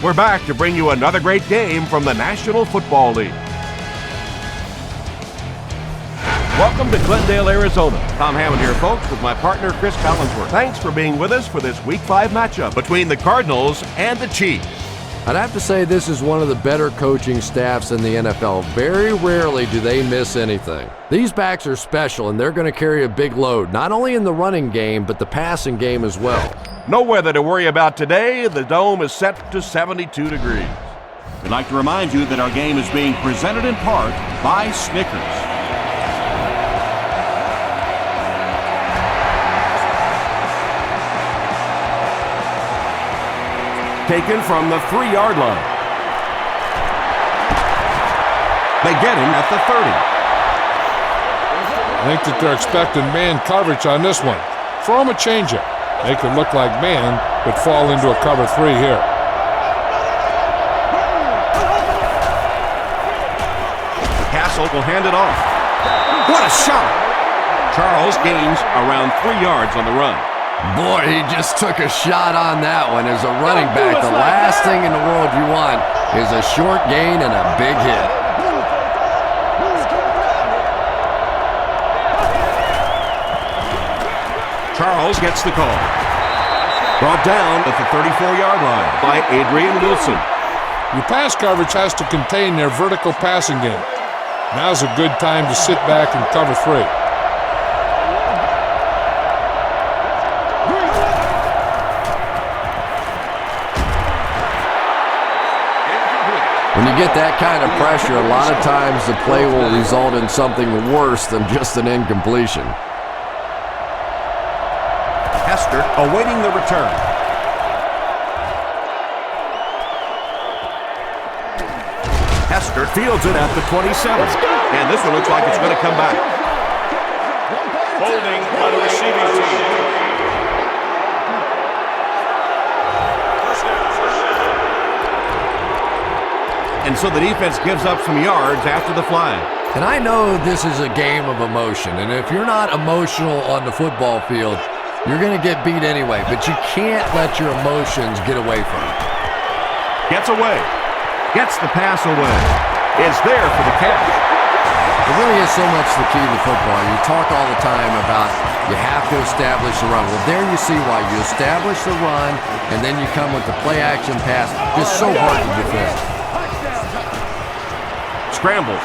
We're back to bring you another great game from the National Football League. Welcome to Glendale, Arizona. Tom Hammond here, folks, with my partner, Chris Collinsworth. Thanks for being with us for this Week 5 matchup between the Cardinals and the Chiefs. I'd have to say this is one of the better coaching staffs in the NFL. Very rarely do they miss anything. These backs are special, and they're going to carry a big load, not only in the running game, but the passing game as well. No weather to worry about today. The dome is set to 72 degrees. We'd like to remind you that our game is being presented in part by Snickers. Taken from the 3-yard line. They get him at the 30. I think that they're expecting man coverage on this one. Throw him a changeup. Make it look like man, but fall into a cover 3 here. Castle will hand it off. What a shot! Charles gains around 3 yards on the run. Boy, he just took a shot on that one. As a running back, the last thing in the world you want is a short gain and a big hit. Charles gets the call. Brought down at the 34-yard line by Adrian Wilson. Your pass coverage has to contain their vertical passing game. Now's a good time to sit back and cover 3. When you get that kind of pressure, a lot of times the play will result in something worse than just an incompletion. Hester awaiting the return. Hester fields it at the 27. And this one looks like it's going to come back. Holding by the receiving team. And so the defense gives up some yards after the flag. And I know this is a game of emotion, and if you're not emotional on the football field, you're going to get beat anyway, but you can't let your emotions get away from it. Gets away. Gets the pass away. Is there for the catch. It really is so much the key to football. You talk all the time about you have to establish the run. Well, there you see why. You establish the run, and then you come with the play-action pass. Just so hard to defend. Scrambles.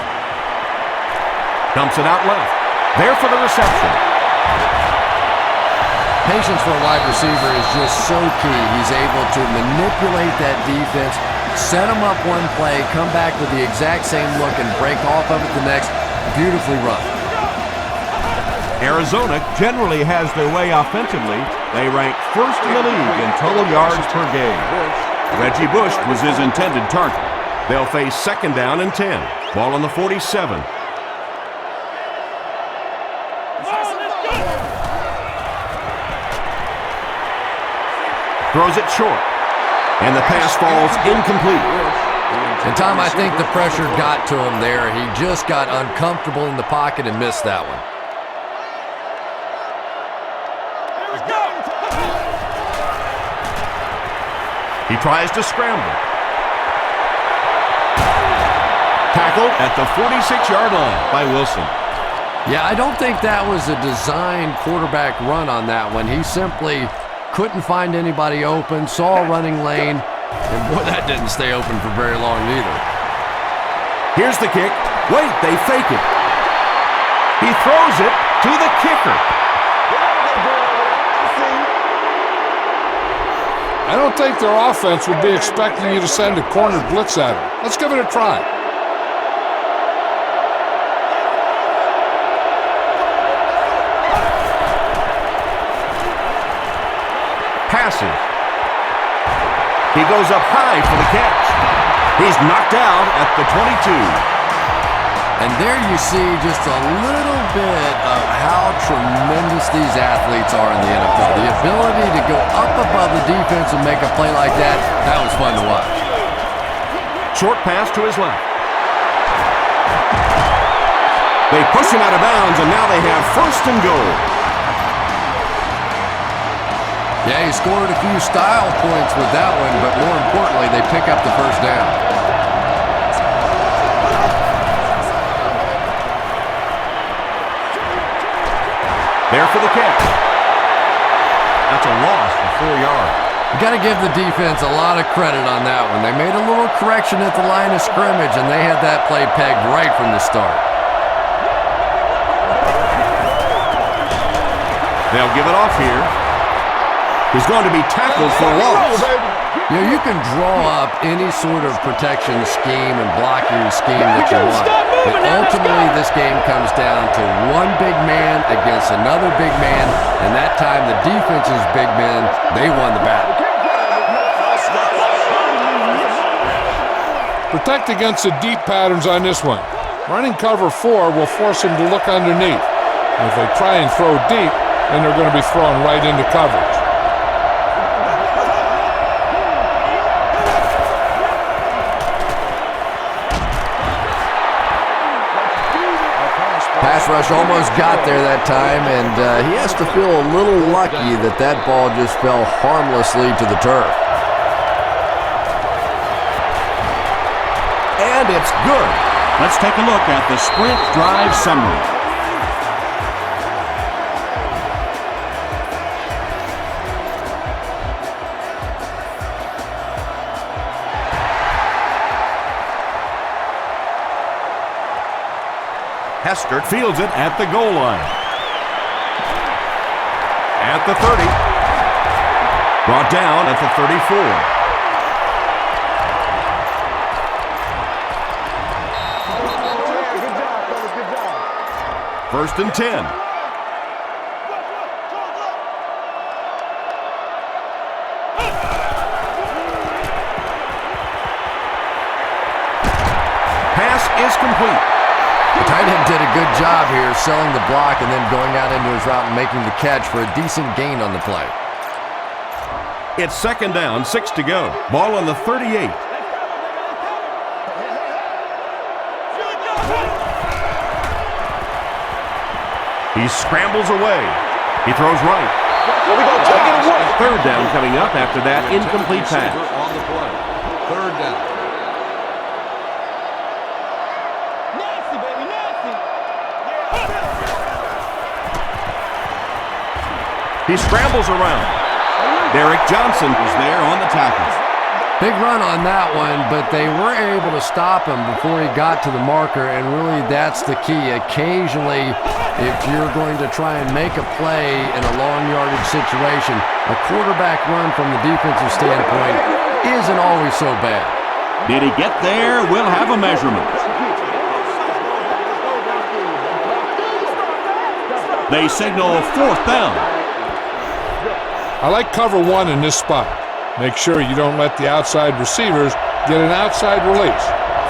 Dumps it out left. There for the reception. Patience for a wide receiver is just so key. He's able to manipulate that defense, set them up one play, come back with the exact same look, and break off of it the next. Beautifully run. Arizona generally has their way offensively. They rank first in the league in total yards per game. Reggie Bush was his intended target. They'll face 2nd down and 10. Ball on the 47. Throws it short. And the pass falls incomplete. And Tom, I think the pressure got to him there. He just got uncomfortable in the pocket and missed that one. He tries to scramble. Tackled at the 46-yard line by Wilson. Yeah, I don't think that was a designed quarterback run on that one. He simply couldn't find anybody open, saw a running lane, and boy, that didn't stay open for very long either. Here's the kick. Wait, they fake it. He throws it to the kicker. I don't think their offense would be expecting you to send a corner blitz at him. Let's give it a try. Passes. He goes up high for the catch. He's knocked out at the 22. And there you see just a little bit of how tremendous these athletes are in the NFL. The ability to go up above the defense and make a play like that, that was fun to watch. Short pass to his left. They push him out of bounds, and now they have 1st and goal. Yeah, he scored a few style points with that one, but more importantly, they pick up the first down. There for the catch. That's a loss for 4 yards. You got to give the defense a lot of credit on that one. They made a little correction at the line of scrimmage, and they had that play pegged right from the start. They'll give it off here. He's going to be tackled for loss. You know, you can draw up any sort of protection scheme and blocking scheme that you want. But ultimately, this game comes down to one big man against another big man, and that time the defense's big men, they won the battle. Protect against the deep patterns on this one. Running cover 4 will force them to look underneath. And if they try and throw deep, then they're going to be thrown right into coverage. Pass rush almost got there that time, and he has to feel a little lucky that that ball just fell harmlessly to the turf. And it's good. Let's take a look at the sprint drive summary. Hester fields it at the goal line. At the 30. Brought down at the 34. First and 10. Pass is complete. The tight end did a good job here selling the block and then going out into his route and making the catch for a decent gain on the play. It's second down, 6 to go. Ball on the 38. He scrambles away. He throws right. Third down coming up after that incomplete pass. On the play. Third down. He scrambles around. Derek Johnson was there on the tackle. Big run on that one, but they were able to stop him before he got to the marker, and really that's the key. Occasionally, if you're going to try and make a play in a long yardage situation, a quarterback run from the defensive standpoint isn't always so bad. Did he get there? We'll have a measurement. They signal fourth down. I like cover 1 in this spot. Make sure you don't let the outside receivers get an outside release.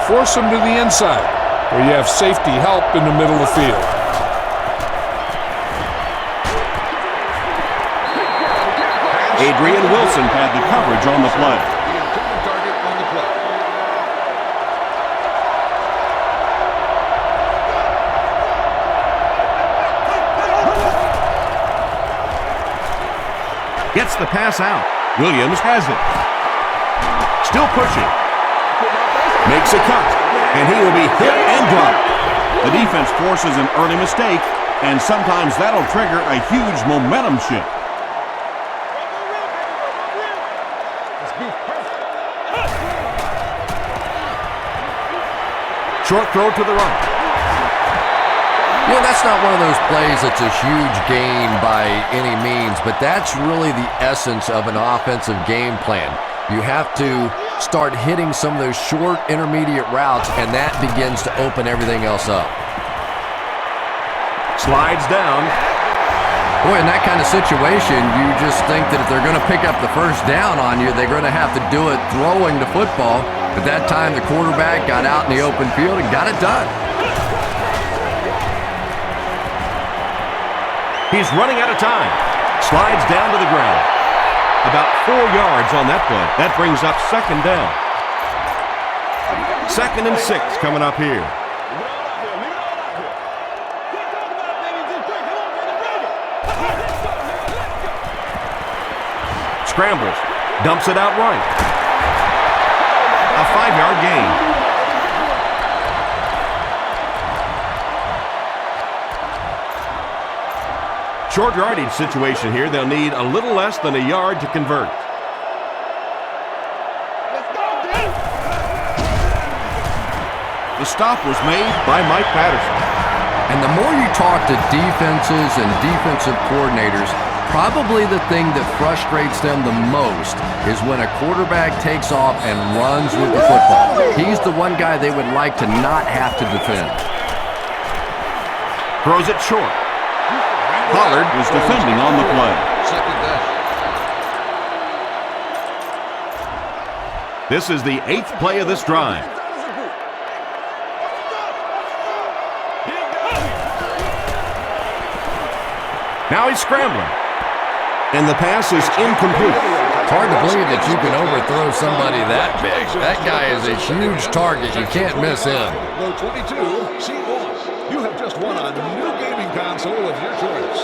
Force them to the inside, where you have safety help in the middle of the field. Adrian Wilson had the coverage on the play. Gets the pass out. Williams has it. Still pushing. Makes a cut. And he will be hit and dropped. The defense forces an early mistake, and sometimes that'll trigger a huge momentum shift. Short throw to the right. You know, that's not one of those plays that's a huge gain by any means, but that's really the essence of an offensive game plan. You have to start hitting some of those short, intermediate routes, and that begins to open everything else up. Slides down. Boy, in that kind of situation, you just think that if they're going to pick up the first down on you, they're going to have to do it throwing the football. But that time, the quarterback got out in the open field and got it done. He's running out of time. Slides down to the ground. About 4 yards on that play. That brings up second down. Second and 6 coming up here. Scrambles. Dumps it out right. A 5-yard gain. Short yardage situation here. They'll need a little less than a yard to convert. The stop was made by Mike Patterson. And the more you talk to defenses and defensive coordinators, probably the thing that frustrates them the most is when a quarterback takes off and runs with the football. He's the one guy they would like to not have to defend. Throws it short. Pollard was defending on the play. This is the 8th play of this drive. Now he's scrambling. And the pass is incomplete. It's hard to believe that you can overthrow somebody that big. That guy is a huge target. You can't miss him. Row 22, C1. You have just won a new gaming console of your choice.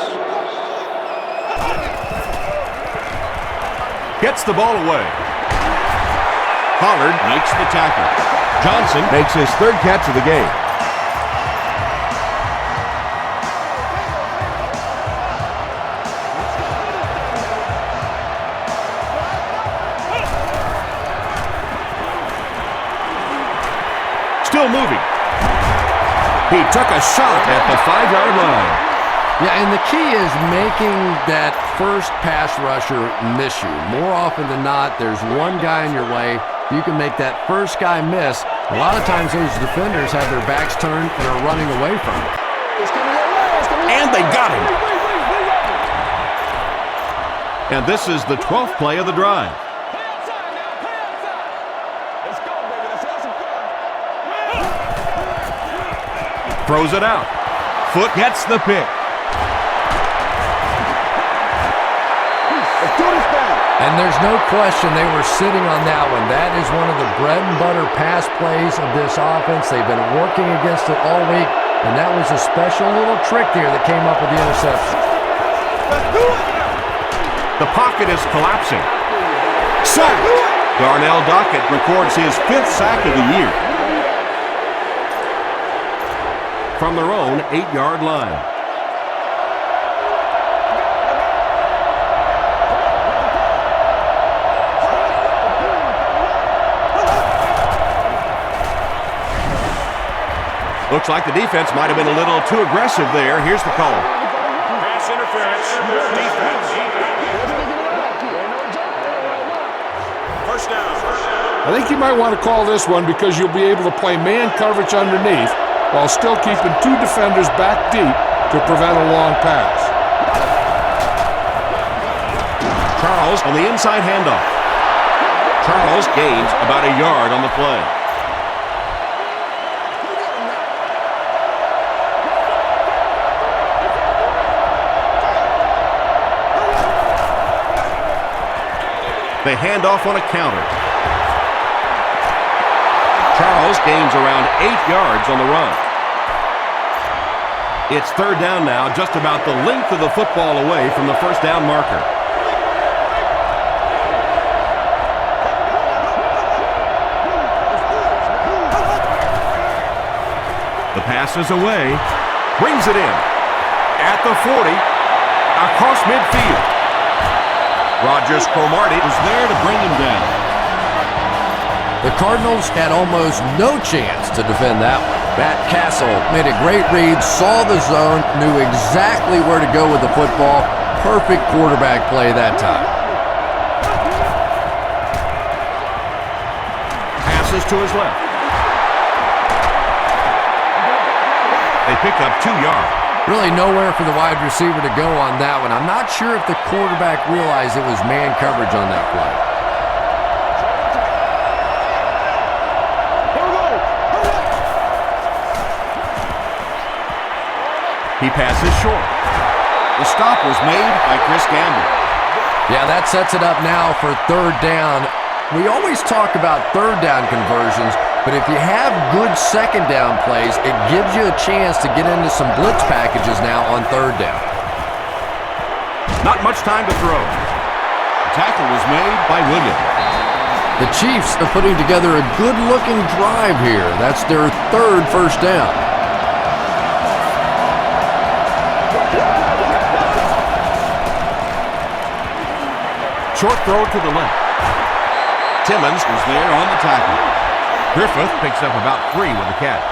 Gets the ball away. Pollard makes the tackle. Johnson makes his 3rd catch of the game. Still moving. He took a shot at the 5-yard line. Yeah, and the key is making that first pass rusher miss you. More often than not, there's one guy in your way. You can make that first guy miss. A lot of times those defenders have their backs turned and are running away from it. And they got him. And this is the 12th play of the drive. Throws it out. Foot gets the pick. And there's no question they were sitting on that one. That is one of the bread and butter pass plays of this offense. They've been working against it all week, and that was a special little trick there that came up with the interception. The pocket is collapsing. Sack! Darnell Dockett records his 5th sack of the year. From their own 8-yard line. Looks like the defense might have been a little too aggressive there. Here's the call. Pass interference. Defense. First down. I think you might want to call this one because you'll be able to play man coverage underneath while still keeping 2 defenders back deep to prevent a long pass. Charles on the inside handoff. Charles gains about a yard on the play. They hand off on a counter. Charles gains around 8 yards on the run. It's 3rd down now, just about the length of the football away from the first down marker. The pass is away. Brings it in. At the 40. Across midfield. Rogers Cromartie was there to bring him down. The Cardinals had almost no chance to defend that one. Matt Castle made a great read, saw the zone, knew exactly where to go with the football. Perfect quarterback play that time. Passes to his left. They pick up 2 yards. Really nowhere for the wide receiver to go on that one. I'm not sure if the quarterback realized it was man coverage on that play. He passes short. The stop was made by Chris Gamble. Yeah, that sets it up now for 3rd down. We always talk about 3rd down conversions, but if you have good 2nd down plays, it gives you a chance to get into some blitz packages now on 3rd down. Not much time to throw. tackle was made by Williams. The Chiefs are putting together a good-looking drive here. That's their third first down. Short throw to the left. Timmons was there on the tackle. Griffith picks up about 3 with the catch.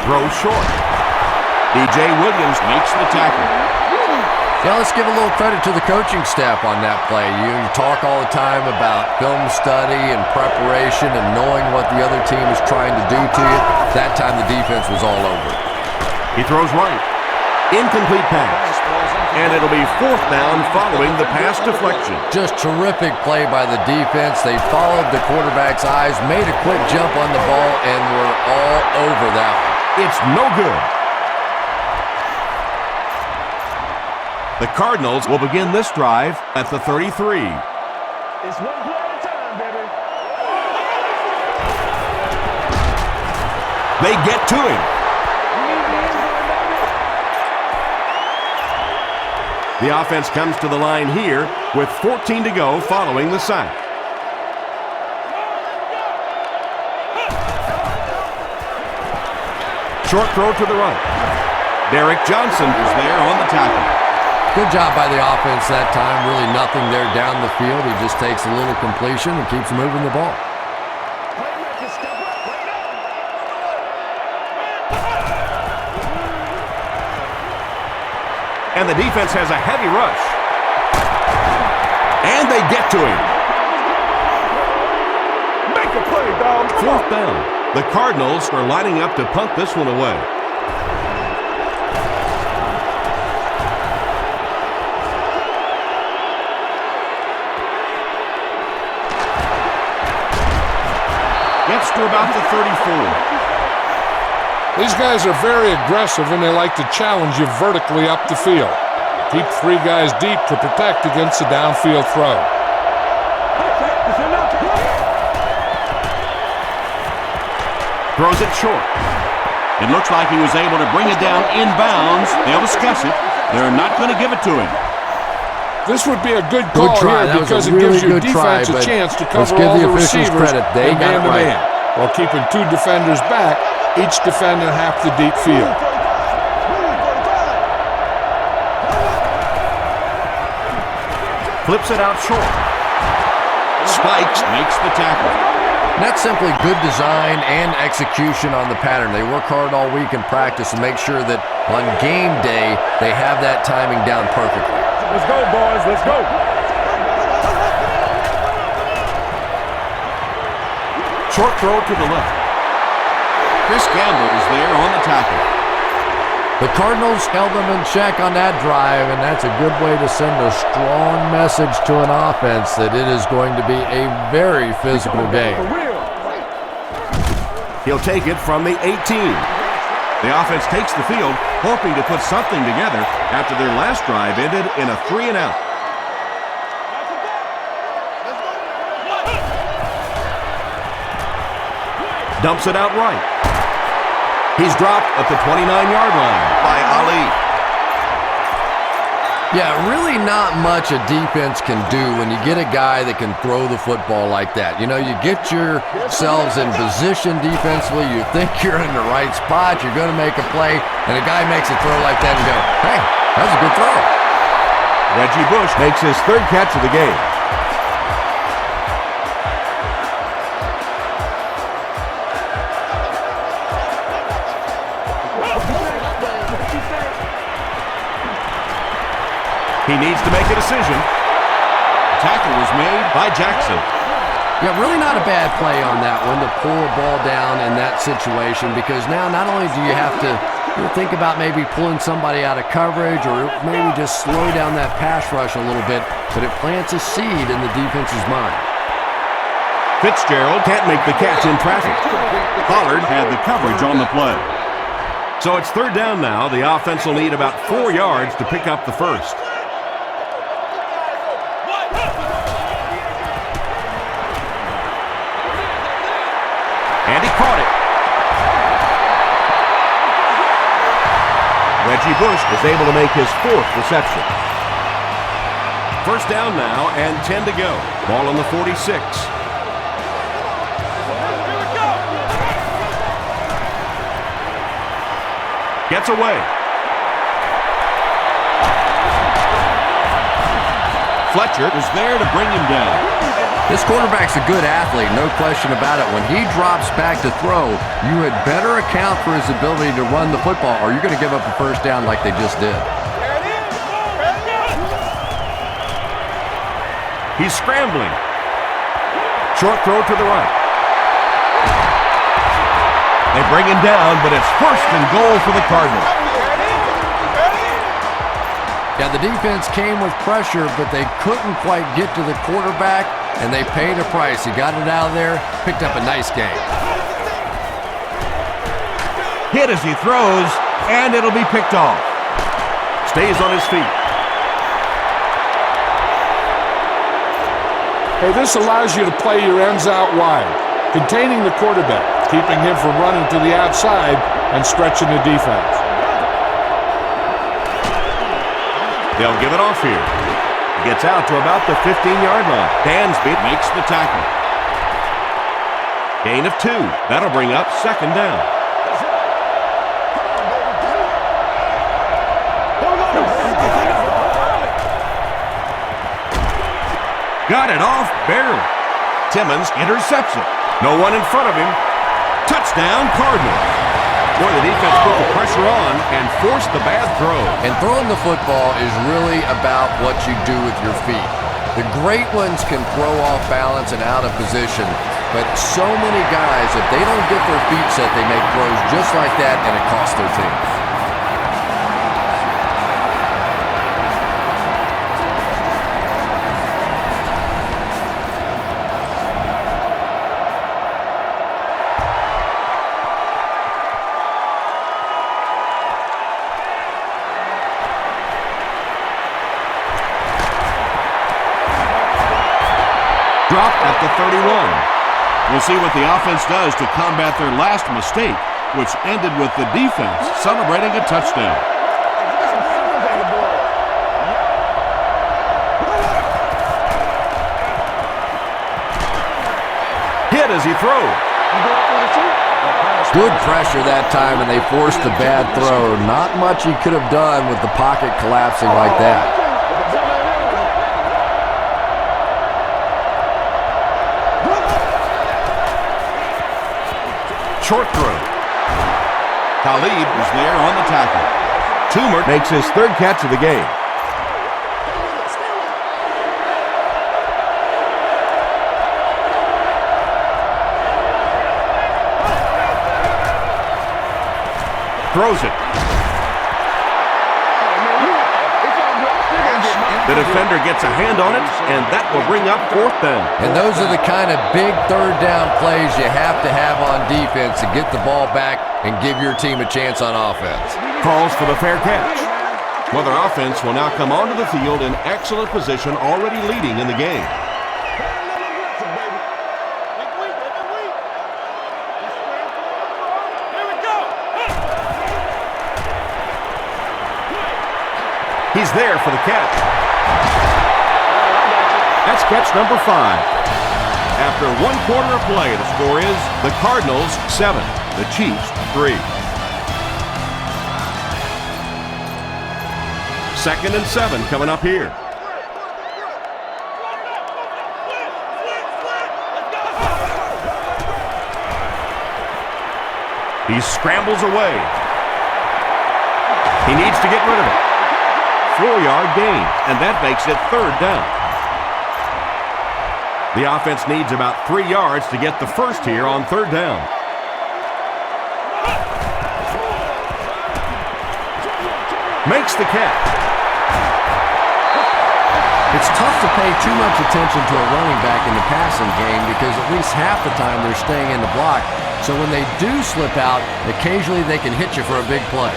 Throws short. D.J. Williams makes the tackle. Yeah, let's give a little credit to the coaching staff on that play. You talk all the time about film study and preparation and knowing what the other team is trying to do to you. That time the defense was all over. He throws right. Incomplete pass. And it'll be 4th down following the pass deflection. Just terrific play by the defense. They followed the quarterback's eyes, made a quick jump on the ball, and were all over that one. It's no good. The Cardinals will begin this drive at the 33. It's one play at a time, baby. They get to him. The offense comes to the line here with 14 to go following the sack. Short throw to the right. Derek Johnson is there on the tackle. Good job by the offense that time. Really nothing there down the field. He just takes a little completion and keeps moving the ball. And the defense has a heavy rush. And they get to him. Make a play, dog. 4th down. The Cardinals are lining up to punt this one away. Gets to about the 34. These guys are very aggressive, and they like to challenge you vertically up the field. Keep 3 guys deep to protect against the downfield throw. Throws it short. It looks like he was able to bring it down inbounds. They'll discuss it. They're not going to give it to him. This would be a good call try. here That because was a it really gives your good try, defense a but chance to let's cover give all the the officials receivers credit. They got it right. man-to-man, while keeping 2 defenders back, each defending half the deep field. Flips it out short. Spikes makes the tackle. And that's simply good design and execution on the pattern. They work hard all week in practice and make sure that on game day they have that timing down perfectly. Let's go, boys. Let's go. Short throw to the left. Chris Gamble is there on the tackle. The Cardinals held them in check on that drive, and that's a good way to send a strong message to an offense that it is going to be a very physical game. He'll take it from the 18. The offense takes the field, hoping to put something together after their last drive ended in a 3-and-out. Dumps it out right. He's dropped at the 29-yard line by Ali. Yeah, really not much a defense can do when you get a guy that can throw the football like that. You know, you get yourselves in position defensively, you think you're in the right spot, you're going to make a play, and a guy makes a throw like that and go, hey, that was a good throw. Reggie Bush makes his 3rd catch of the game. He needs to make a decision. Tackle was made by Jackson. Yeah, really not a bad play on that one to pull a ball down in that situation, because now not only do you have to think about maybe pulling somebody out of coverage or maybe just slow down that pass rush a little bit, but it plants a seed in the defense's mind. Fitzgerald can't make the catch in traffic. Pollard had the coverage on the play. So it's 3rd down now. The offense will need about 4 yards to pick up the first. And he caught it. Reggie Bush is able to make his 4th reception. First down now and 10 to go. Ball on the 46. Gets away. Fletcher is there to bring him down. This quarterback's a good athlete, no question about it. When he drops back to throw, you had better account for his ability to run the football, or you're going to give up a first down like they just did. He's scrambling. Short throw to the right. They bring him down, but it's 1st and goal for the Cardinals. Yeah, the defense came with pressure, but they couldn't quite get to the quarterback, and they paid a price. He got it out of there, picked up a nice game. Hit as he throws, and it'll be picked off. Stays on his feet. Hey, this allows you to play your ends out wide, containing the quarterback, keeping him from running to the outside and stretching the defense. They'll give it off here. Gets out to about the 15-yard line. Dansby makes the tackle. Gain of 2. That'll bring up 2nd down. Got it off barely. Timmons intercepts it. No one in front of him. Touchdown, Cardinals. Boy, the defense put the pressure on and forced the bad throw. And throwing the football is really about what you do with your feet. The great ones can throw off balance and out of position, but so many guys, if they don't get their feet set, they make throws just like that, and it costs their team. Dropped at the 31. We'll see what the offense does to combat their last mistake, which ended with the defense celebrating a touchdown. Hit as he throws. Good pressure that time, and they forced the bad throw. Not much he could have done with the pocket collapsing like that. Short throw. Khalid was there on the tackle. Toomer makes his 3rd catch of the game. Throws it. The defender gets a hand on it, and that will bring up 4th down. And those are the kind of big 3rd down plays you have to have on defense to get the ball back and give your team a chance on offense. Calls for the fair catch. Well, their offense will now come onto the field in excellent position, already leading in the game. He's there for the catch. That's catch number 5. After 1 quarter of play, the score is the Cardinals 7, the Chiefs 3. 2nd and 7 coming up here. He scrambles away. He needs to get rid of it. 4-yard gain, and that makes it 3rd down. The offense needs about 3 yards to get the first here on 3rd down. Makes the catch. It's tough to pay too much attention to a running back in the passing game because at least half the time they're staying in the block. So when they do slip out, occasionally they can hit you for a big play.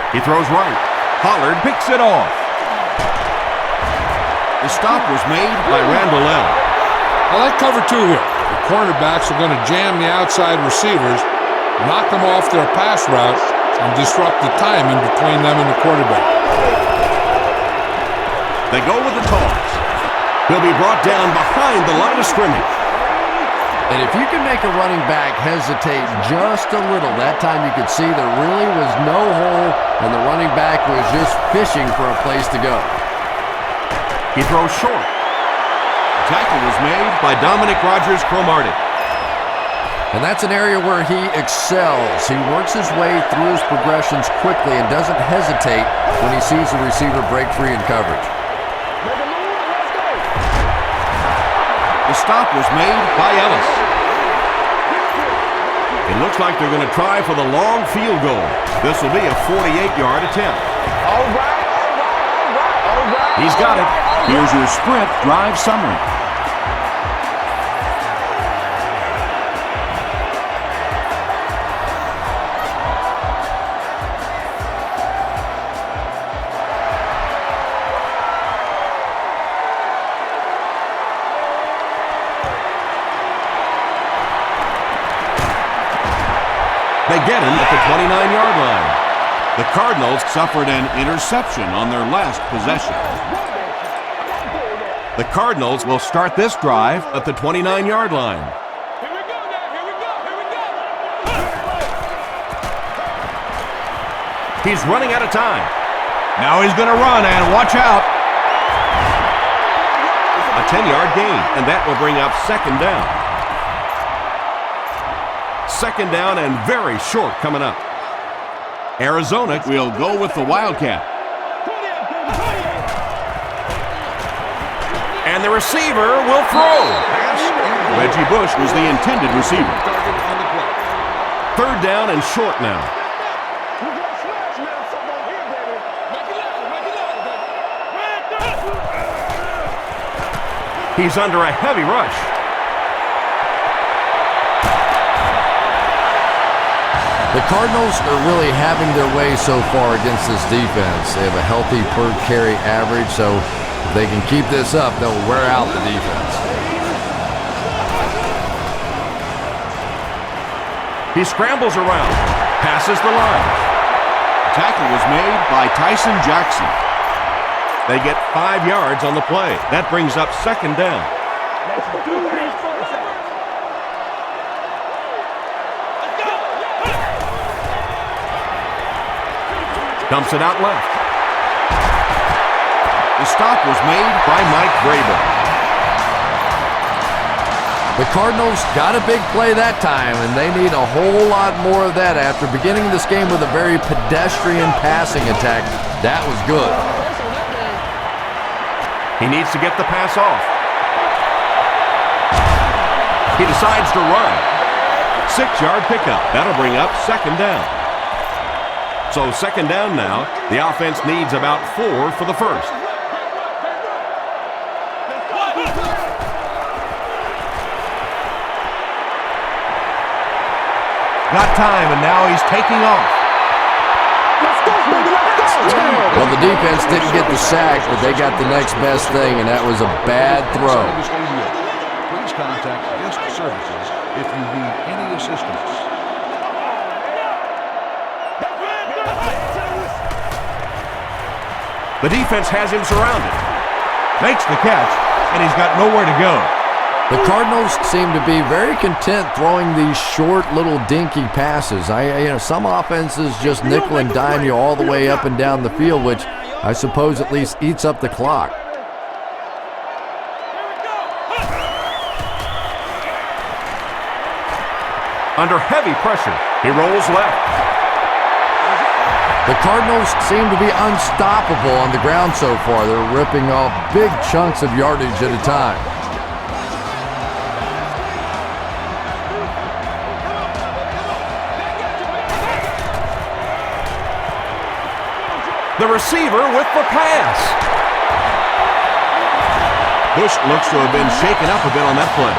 He throws right. Pollard picks it off. The stop was made by Randall L. I like cover 2 here. The cornerbacks are going to jam the outside receivers, knock them off their pass route, and disrupt the timing between them and the quarterback. They go with the toss. He'll be brought down behind the line of scrimmage. And if you can make a running back hesitate just a little, that time you could see there really was no hole, and the running back was just fishing for a place to go. He throws short. The tackle was made by Dominic Rodgers-Cromartie. And that's an area where he excels. He works his way through his progressions quickly and doesn't hesitate when he sees the receiver break free in coverage. The stop was made by Ellis. It looks like they're going to try for the long field goal. This will be a 48-yard attempt. All right. He's got it. Here's your Sprint drive summary. They get him at the 29-yard line. The Cardinals suffered an interception on their last possession. The Cardinals will start this drive at the 29-yard line. Here we go. He's running out of time. Now he's going to run, and watch out. A 10-yard gain, and that will bring up second down. Second down and very short coming up. Arizona will go with the Wildcat. And the receiver will throw. Reggie Bush was the intended receiver. Third down and short now. He's under a heavy rush. The Cardinals are really having their way so far against this defense. They have a healthy per carry average, so if they can keep this up, they'll wear out the defense. He scrambles around, passes the line. Tackle was made by Tyson Jackson. They get 5 yards on the play. That brings up second down. Dumps it out left. The stop was made by Mike Vrabel. The Cardinals got a big play that time, and they need a whole lot more of that after beginning this game with a very pedestrian passing attack. That was good. He needs to get the pass off. He decides to run. 6-yard pickup. That'll bring up second down. So second down now. The offense needs about 4 for the first. Got time, and now he's taking off. Well, the defense didn't get the sack, but they got the next best thing, and that was a bad throw. Please contact guest services if you need any assistance. The defense has him surrounded. Makes the catch, and he's got nowhere to go. The Cardinals seem to be very content throwing these short little dinky passes. Some offenses just nickel and dime you all the way up and down the field, which I suppose at least eats up the clock. Under heavy pressure, he rolls left. The Cardinals seem to be unstoppable on the ground so far. They're ripping off big chunks of yardage at a time. The receiver with the pass. Bush looks to have been shaken up a bit on that play.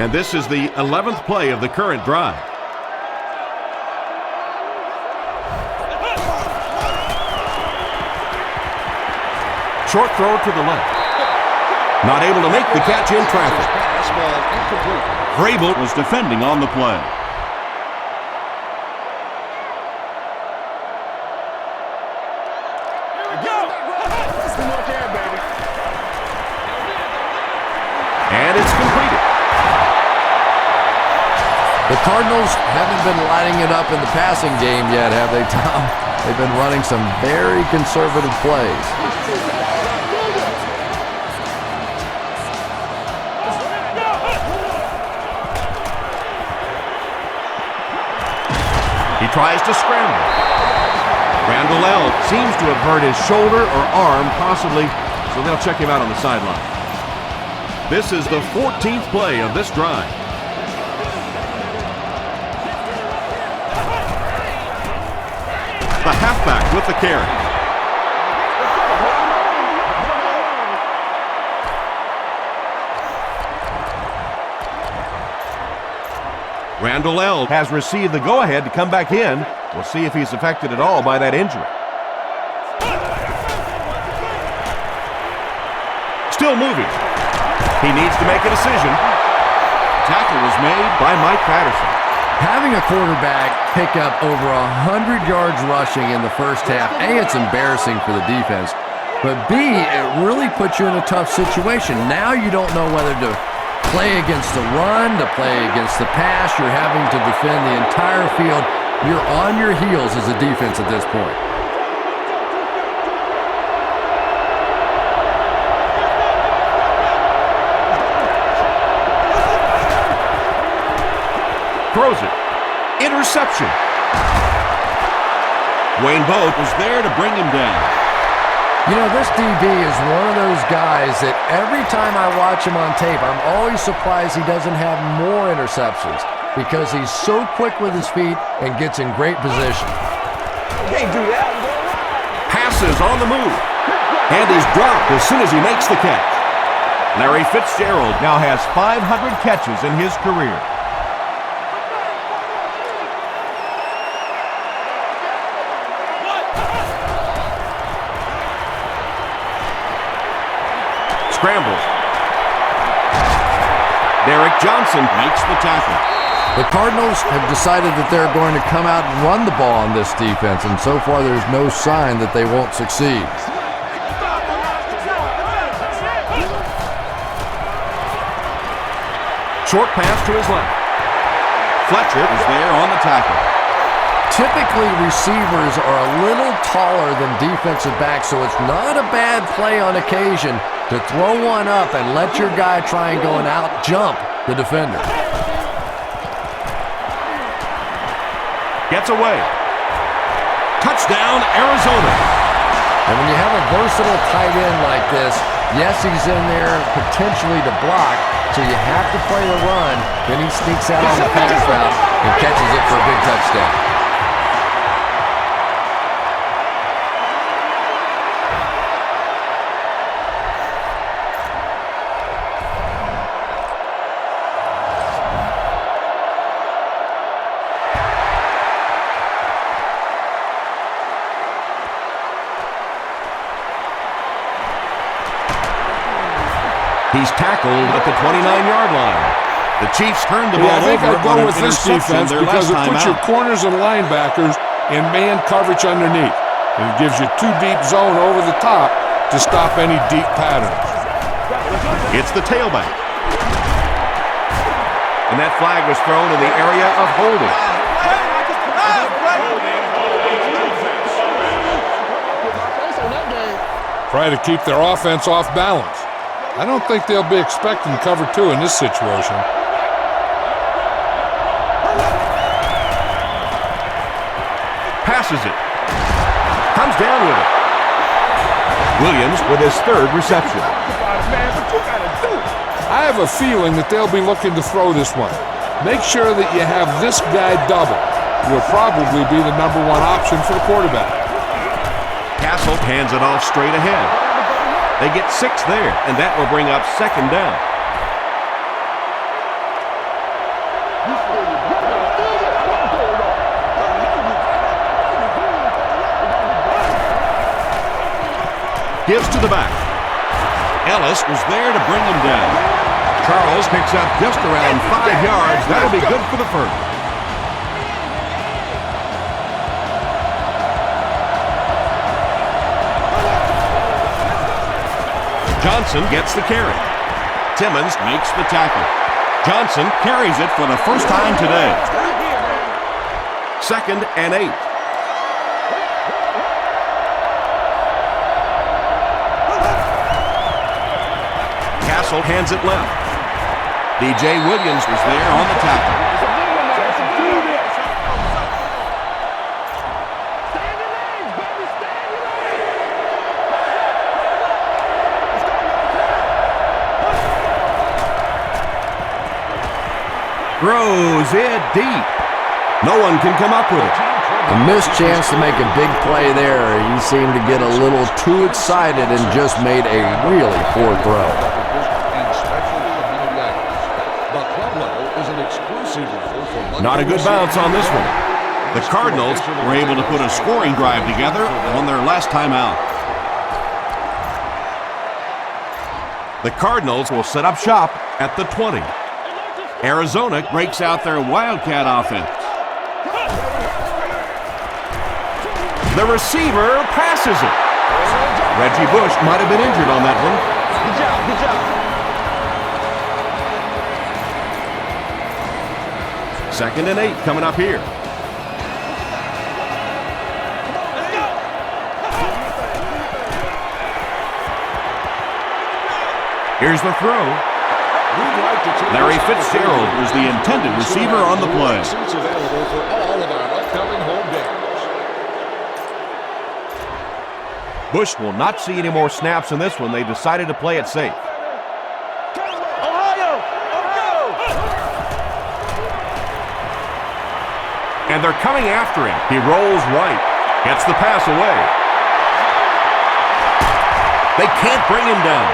And this is the 11th play of the current drive. Short throw to the left. Not able to make the catch in traffic. Vrabel was defending on the play. And it's completed. The Cardinals haven't been lighting it up in the passing game yet, have they, Tom? They've been running some very conservative plays. He tries to scramble. Randall seems to have hurt his shoulder or arm, possibly, so they'll check him out on the sideline. This is the 14th play of this drive. The halfback with the carry. Randall has received the go-ahead to come back in. We'll see if he's affected at all by that injury. Still moving. He needs to make a decision. Tackle was made by Mike Patterson. Having a quarterback pick up over 100 yards rushing in the first half, A, it's embarrassing for the defense, but B, it really puts you in a tough situation. Now you don't know whether to play against the run, to play against the pass. You're having to defend the entire field. You're on your heels as a defense at this point. Throws it. Interception. Wayne Boat was there to bring him down. You know, this DB is one of those guys that every time I watch him on tape, I'm always surprised he doesn't have more interceptions because he's so quick with his feet and gets in great position. Can't do that. Passes on the move. And he's dropped as soon as he makes the catch. Larry Fitzgerald now has 500 catches in his career. Scrambles. Derek Johnson makes the tackle. The Cardinals have decided that they're going to come out and run the ball on this defense, and so far there's no sign that they won't succeed. Short pass to his left. Fletcher is there on the tackle. Typically, receivers are a little taller than defensive backs, so it's not a bad play on occasion to throw one up and let your guy try and go and out-jump the defender. Gets away. Touchdown, Arizona. And when you have a versatile tight end like this, yes, he's in there potentially to block, so you have to play the run. Then he sneaks out on the pass route and catches it for a big touchdown. He's tackled at the 29-yard line. The Chiefs turned the ball I think over I'd go on with an this interception defense their because last it time puts your out. corners and linebackers in man coverage underneath. And it gives you two deep zone over the top to stop any deep patterns. It's the tailback. And that flag was thrown in the area of holding. Try to keep their offense off balance. I don't think they'll be expecting cover two in this situation. Passes it. Comes down with it. Williams with his third reception. I have a feeling that they'll be looking to throw this one. Make sure that you have this guy double. Will probably be the #1 option for the quarterback. Castle hands it off straight ahead. They get 6 there, and that will bring up second down. gives to the back. Ellis was there to bring him down. Charles picks up just around 5 yards. That'll be good for the first. Johnson gets the carry. Timmons makes the tackle. Johnson carries it for the first time today. 2nd and 8. Castle hands it left. DJ Williams was there on the tackle. Throws it deep. No one can come up with it. A missed chance to make a big play there. He seemed to get a little too excited and just made a really poor throw. Not a good bounce on this one. The Cardinals were able to put a scoring drive together on their last time out. The Cardinals will set up shop at the 20. Arizona breaks out their Wildcat offense. The receiver passes it. Reggie Bush might have been injured on that one. Good job, good job. 2nd and 8 coming up here. Here's the throw. Larry Fitzgerald was the intended receiver on the play. Seats available for all of our upcoming home games. Bush will not see any more snaps in this one. They decided to play it safe. Ohio! And they're coming after him. He rolls right. Gets the pass away. They can't bring him down.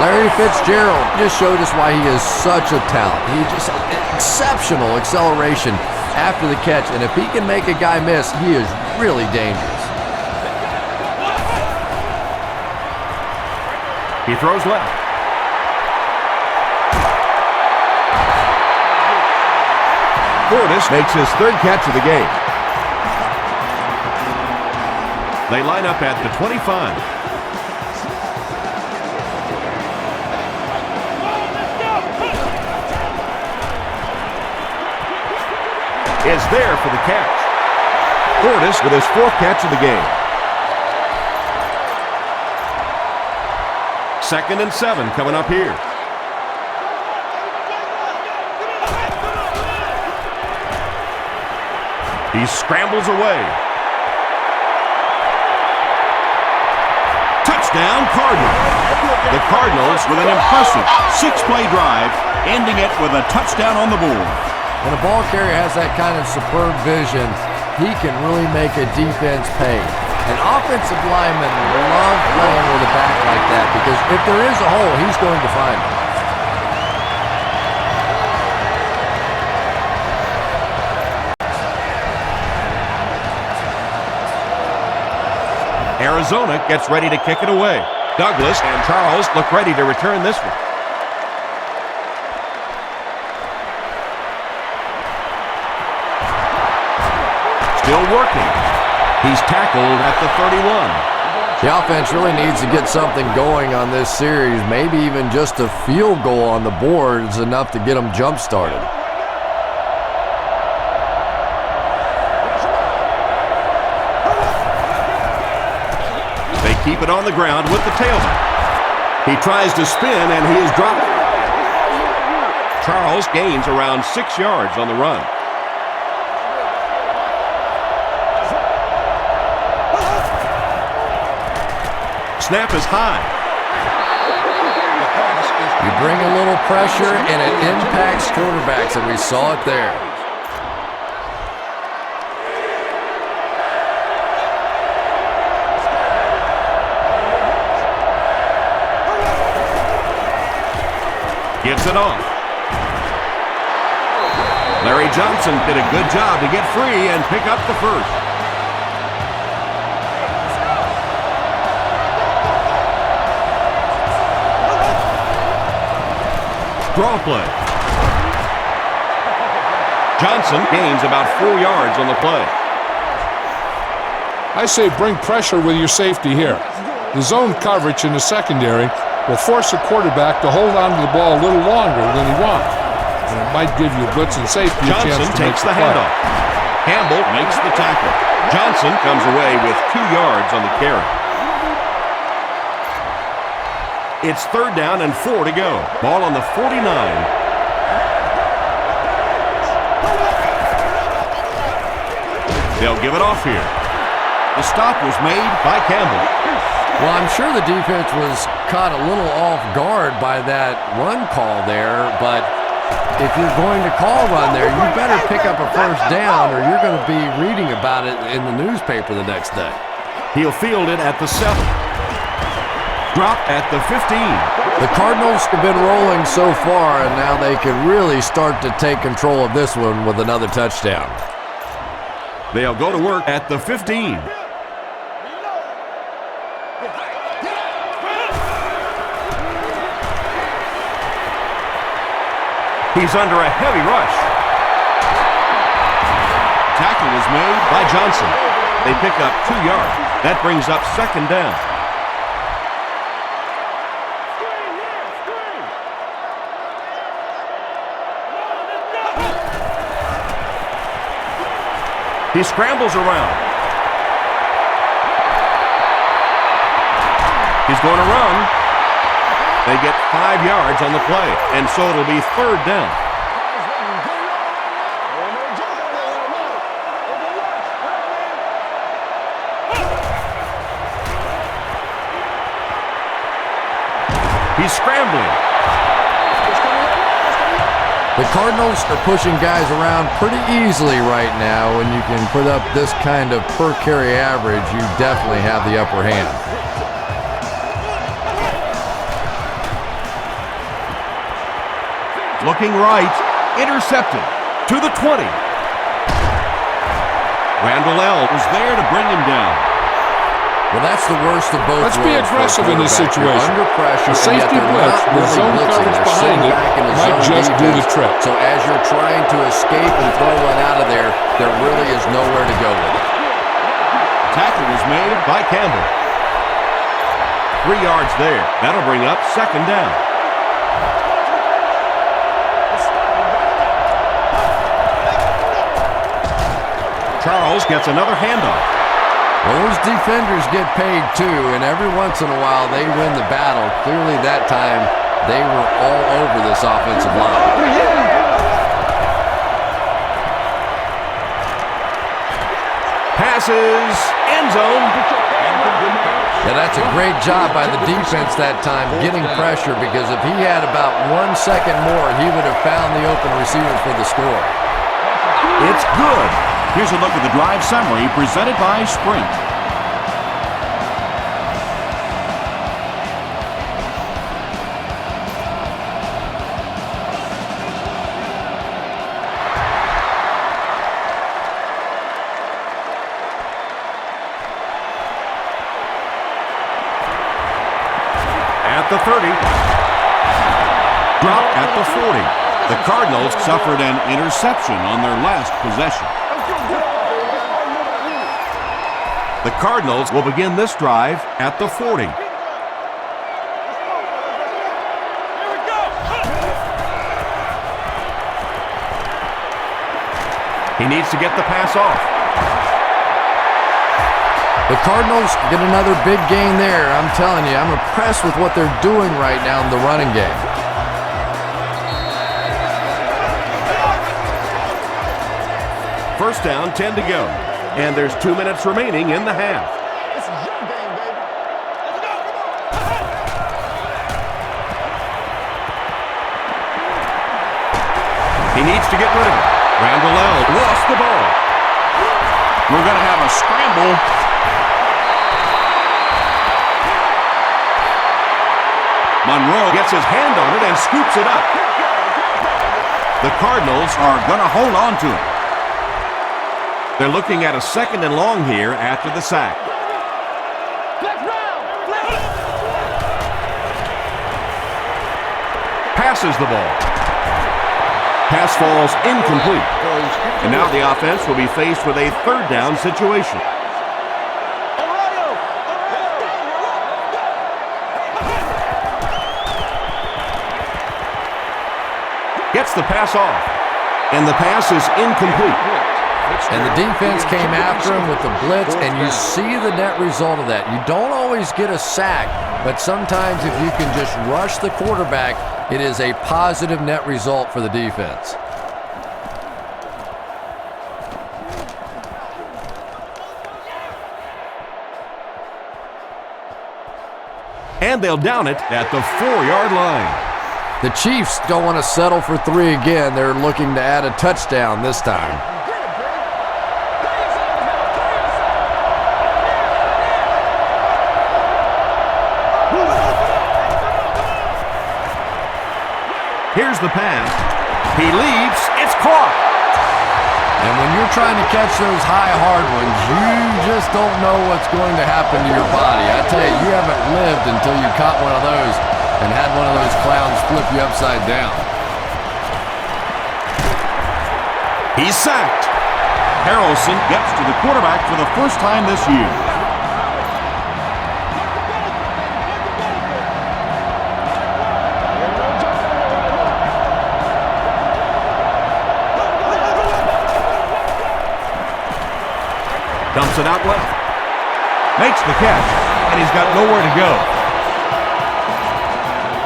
Larry Fitzgerald just showed us why he is such a talent. He just exceptional acceleration after the catch, and if he can make a guy miss, he is really dangerous. He throws left. Portis makes his 3rd catch of the game. They line up at the 25. Is there for the catch. Portis with his 4th catch of the game. 2nd and 7 coming up here. He scrambles away. Touchdown, Cardinals. The Cardinals with an impressive 6-play drive, ending it with a touchdown on the board. When a ball carrier has that kind of superb vision, he can really make a defense pay. And offensive linemen love playing with a back like that because if there is a hole, he's going to find it. Arizona gets ready to kick it away. Douglas and Charles look ready to return this one. Still working. He's tackled at the 31. The offense really needs to get something going on this series. Maybe even just a field goal on the board is enough to get them jump-started. They keep it on the ground with the tailback. He tries to spin, and he is dropped. Charles gains around 6 yards on the run. Snap is high. You bring a little pressure, and it impacts quarterbacks, and we saw it there. Gives it off. Larry Johnson did a good job to get free and pick up the first. Draw play. Johnson gains about 4 yards on the play. I say bring pressure with your safety here. The zone coverage in the secondary will force the quarterback to hold on to the ball a little longer than he wants. And it might give you blitz and safety a chance Johnson to takes make the handoff. Campbell makes the tackle. Johnson comes away with 2 yards on the carry. It's 3rd down and 4 to go. Ball on the 49. They'll give it off here. The stop was made by Campbell. Well, I'm sure the defense was caught a little off guard by that run call there, but if you're going to call run there, you better pick up a first down or you're going to be reading about it in the newspaper the next day. He'll field it at the 7. Drop at the 15. The Cardinals have been rolling so far, and now they can really start to take control of this one with another touchdown. They'll go to work at the 15. He's under a heavy rush. Tackle is made by Johnson. They pick up 2 yards. That brings up 2nd down. He scrambles around. He's going to run. They get 5 yards on the play, and so it'll be 3rd down. He's scrambling. The Cardinals are pushing guys around pretty easily right now. When you can put up this kind of per carry average, you definitely have the upper hand. Looking right, intercepted to the 20. Randall L. was there to bring him down. Well, that's the worst of both Let's worlds. be aggressive in this You're situation. under pressure, The and yet safety they're blitz not with really zone blitzing. coverage They're behind sitting it back in the might zone just do the defense. trick. So as you're trying to escape and throw one out of there, there really is nowhere to go with it. Tackle was made by Campbell. 3 yards there. That'll bring up 2nd down. Charles gets another handoff. Well, those defenders get paid too, and every once in a while they win the battle. Clearly that time they were all over this offensive line. Passes, end zone. Yeah, that's a great job by the defense that time, getting pressure, because if he had about 1 second more, he would have found the open receiver for the score. It's good. Here's a look at the drive summary presented by Sprint. At the 30. Drop at the 40. The Cardinals suffered an interception on their last possession. The Cardinals will begin this drive at the 40. He needs to get the pass off. The Cardinals get another big gain there. I'm telling you, I'm impressed with what they're doing right now in the running game. First down, 10 to go. And there's 2 minutes remaining in the half. This is your game, baby. He needs to get rid of it. Randall L. lost the ball. We're going to have a scramble. Monroe gets his hand on it and scoops it up. The Cardinals Are going to hold on to it. They're looking at a 2nd and long here after the sack. passes the ball. Pass falls incomplete. And now the offense will be faced with a third down situation. Gets the pass off. And the pass is incomplete. And the defense came after him with the blitz, and you see the net result of that. You don't always get a sack, but sometimes if you can just rush the quarterback, it is a positive net result for the defense. And they'll down it at the 4-yard line. The Chiefs don't want to settle for 3 again. They're looking to add a touchdown this time. Here's the pass. He leaps. It's caught. And when you're trying to catch those high, hard ones, you just don't know what's going to happen to your body. I tell you, you haven't lived until you caught one of those and had one of those clowns flip you upside down. He's sacked. Harrelson gets to the quarterback for the first time this year. Dumps it out left. Makes the catch, and he's got nowhere to go.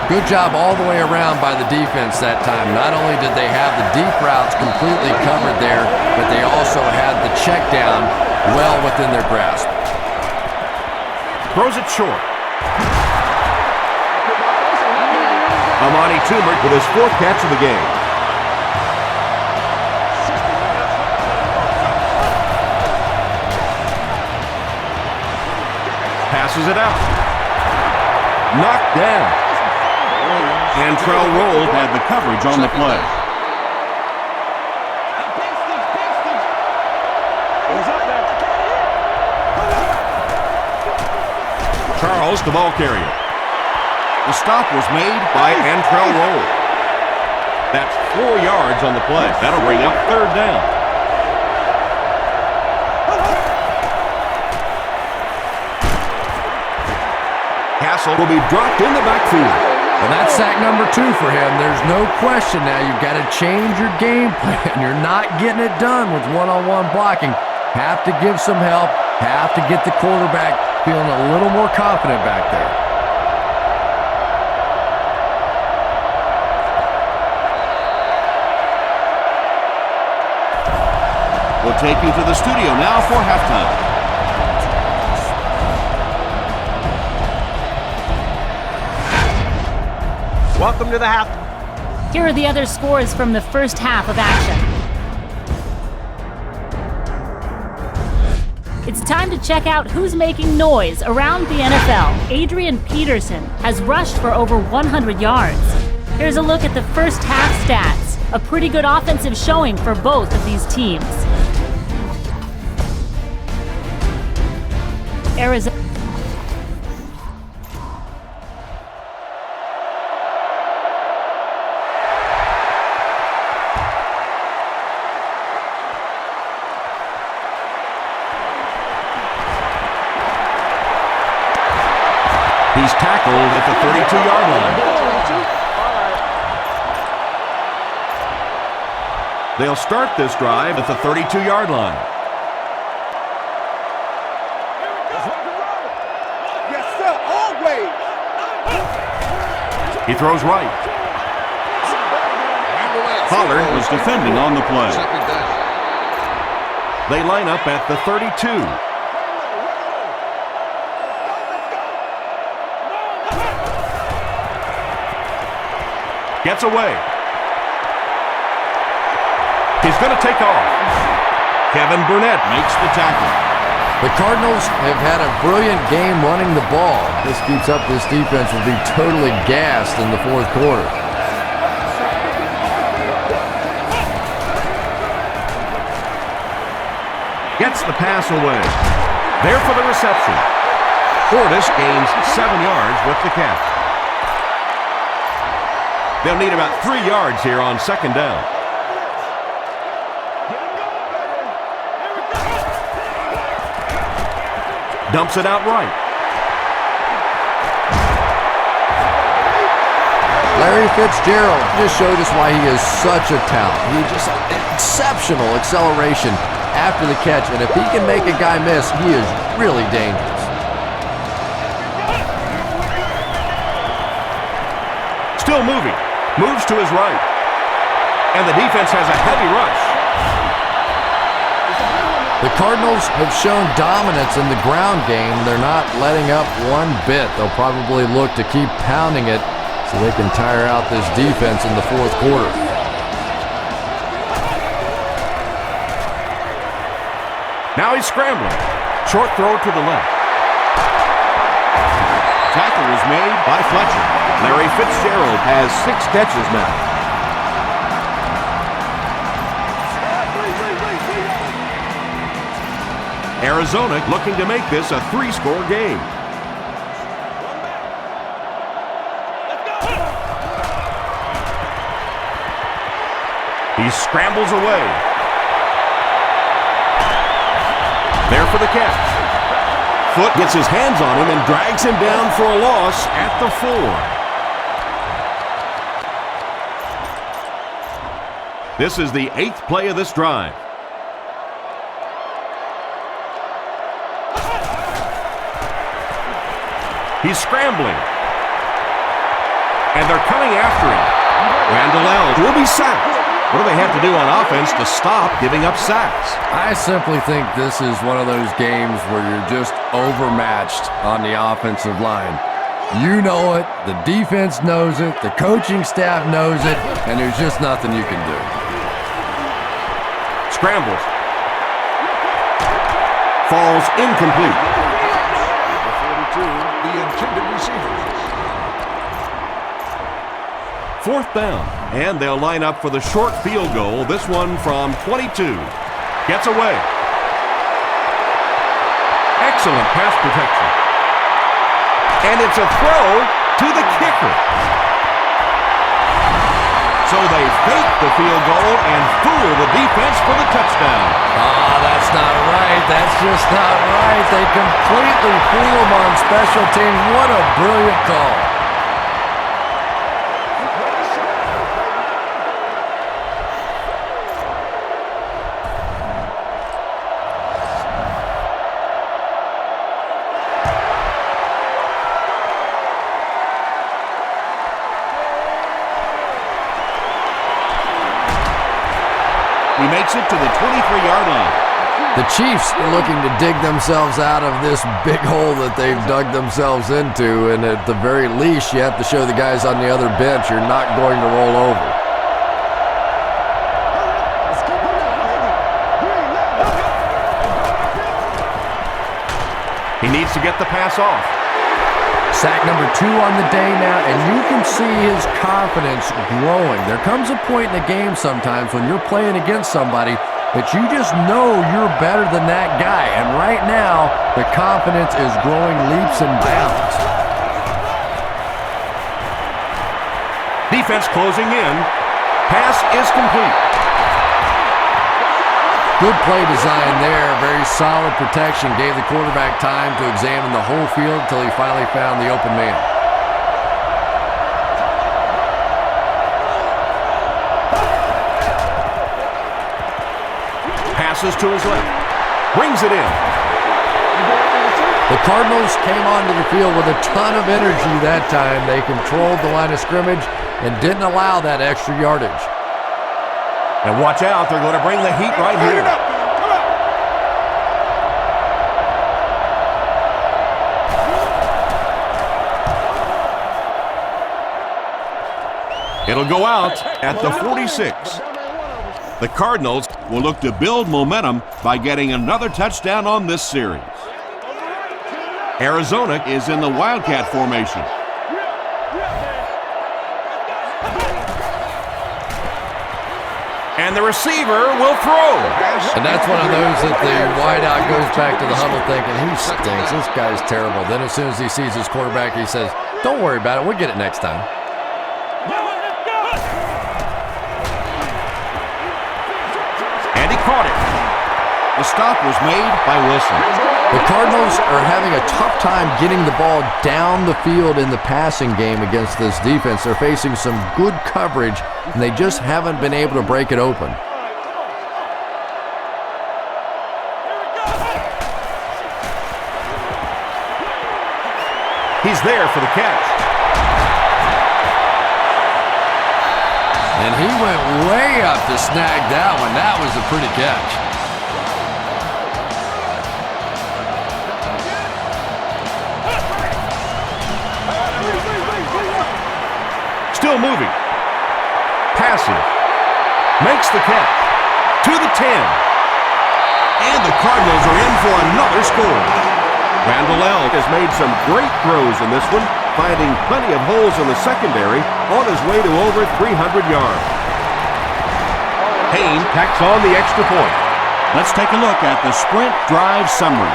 Good job all the way around by the defense that time. Not only did they have the deep routes completely covered there, but they also had the check down well within their grasp. Throws it short. Amani Toomer with his 4th catch of the game. Passes it out. Knocked down. Antrell Roll had the coverage on the play. Charles, the ball carrier. The stop was made By Antrell Roll. That's 4 yards on the play. That'll bring up 3rd down. Castle will be dropped in the backfield. And that's sack number 2 for him. There's no question now you've got to change your game plan. You're not getting it done with one-on-one blocking. Have to give some help. Have to get the quarterback feeling a little more confident back there. We'll take you to the studio now for halftime. Welcome to the half. Here are the other scores from the first half of action. It's time to check out who's making noise around the NFL. Adrian Peterson has rushed for over 100 yards. Here's a look at the first half stats. A pretty good offensive showing for both of these teams. Arizona. He's tackled at the 32-yard line. They'll start this drive at the 32-yard line. Yes, sir, always. He throws right. Pollard was defending on the play. They line up at the 32. Gets away. He's going to take off. Kevin Burnett makes the tackle. The Cardinals have had a brilliant game running the ball. This keeps up, this defense will be totally gassed in the 4th quarter. Gets the pass away. There for the reception. Fortis gains 7 yards with the catch. They'll need about 3 yards here on second down. Dumps it out right. Larry Fitzgerald just showed us why he is such a talent. He just exceptional acceleration after the catch, and if he can make a guy miss, he is really dangerous. Still moving. Moves to his right. And the defense has a heavy rush. The Cardinals have shown dominance in the ground game. They're not letting up one bit. They'll probably look to keep pounding it so they can tire out this defense in the fourth quarter. Now he's scrambling. Short throw to the left. Tackle was made by Fletcher. Larry Fitzgerald has 6 catches now. Arizona looking to make this a 3-score game. He scrambles away. There for the catch. Foot gets his hands on him and drags him down for a loss at the 4. This is the 8th play of this drive. He's scrambling. And they're coming after him. Randall will be sacked. What do they have to do on offense to stop giving up sacks? I simply think this is one of those games where you're just overmatched on the offensive line. You know it, the defense knows it, the coaching staff knows it, and there's just nothing you can do. Scrambles. Falls incomplete. The intended receiver. 4th down, and they'll line up for the short field goal. This one from 22. Gets away. Excellent pass protection. And it's a throw to the kicker. So they fake the field goal and fool the defense for the touchdown. That's not right. That's just not right. They completely fool them on special teams. What a brilliant call. He makes it to the 23-yard line. The Chiefs are looking to dig themselves out of this big hole that they've dug themselves into, and at the very least, you have to show the guys on the other bench you're not going to roll over. He needs to get the pass off. Sack number 2 on the day now, and you can see his confidence growing. There comes a point in the game sometimes when you're playing against somebody that you just know you're better than that guy. And right now, the confidence is growing leaps and bounds. Defense closing in. Pass is complete. Good play design there. Very solid protection. Gave the quarterback time to examine the whole field until he finally found the open man. Passes to his left. Brings it in. The Cardinals came onto the field with a ton of energy that time. They controlled the line of scrimmage and didn't allow that extra yardage. And watch out, they're going to bring the heat right here. It'll go out at the 46. The Cardinals will look to build momentum by getting another touchdown on this series. Arizona is in the Wildcat formation. And the receiver will throw. And that's one of those that the wideout goes back to the huddle thinking, he stinks, this guy's terrible. Then as soon as he sees his quarterback, he says, don't worry about it, we'll get it next time. caught it. The stop was made by Wilson. The Cardinals are having a tough time getting the ball down the field in the passing game against this defense. They're facing some good coverage, and they just haven't been able to break it open. He's there for the catch. And he went way up to snag that one. That was a pretty catch. Still moving. Passing. Makes the catch. To the 10. And the Cardinals are in for another score. Randall L. has made some great throws in this one, finding plenty of holes in the secondary on his way to over 300 yards. Payne tacks on the extra point. Let's take a look at the sprint drive summary.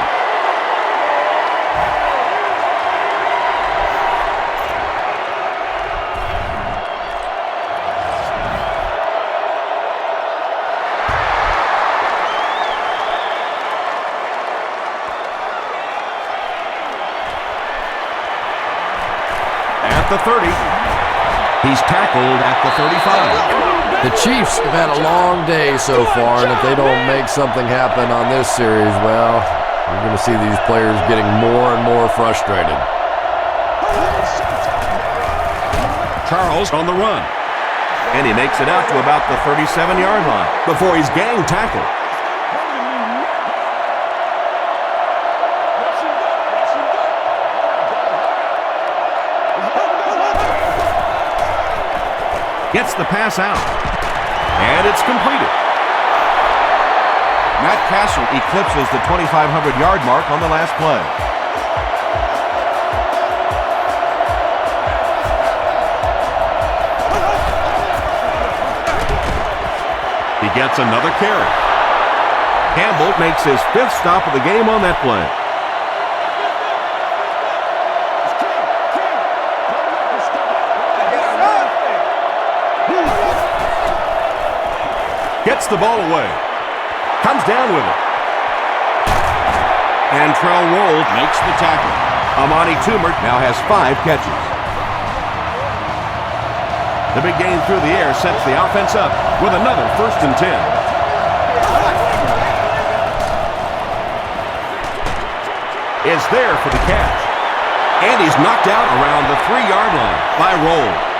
At the 30. He's tackled at the 35. The Chiefs have had a long day so far, and if they don't make something happen on this series, well, you're going to see these players getting more and more frustrated. Charles on the run. And he makes it out to about the 37-yard line before he's gang tackled. Gets the pass out. And it's completed. Matt Castle Eclipses the 2,500-yard mark on the last play. He gets another carry. Campbell makes his 5th stop of the game on that play. Gets the ball away. Comes down with it. And Trell Rolls makes the tackle. Amani Toomer now has 5 catches. The big game through the air sets the offense up with another 1st and 10. Is there for the catch. And he's knocked out around the 3-yard line by Roll.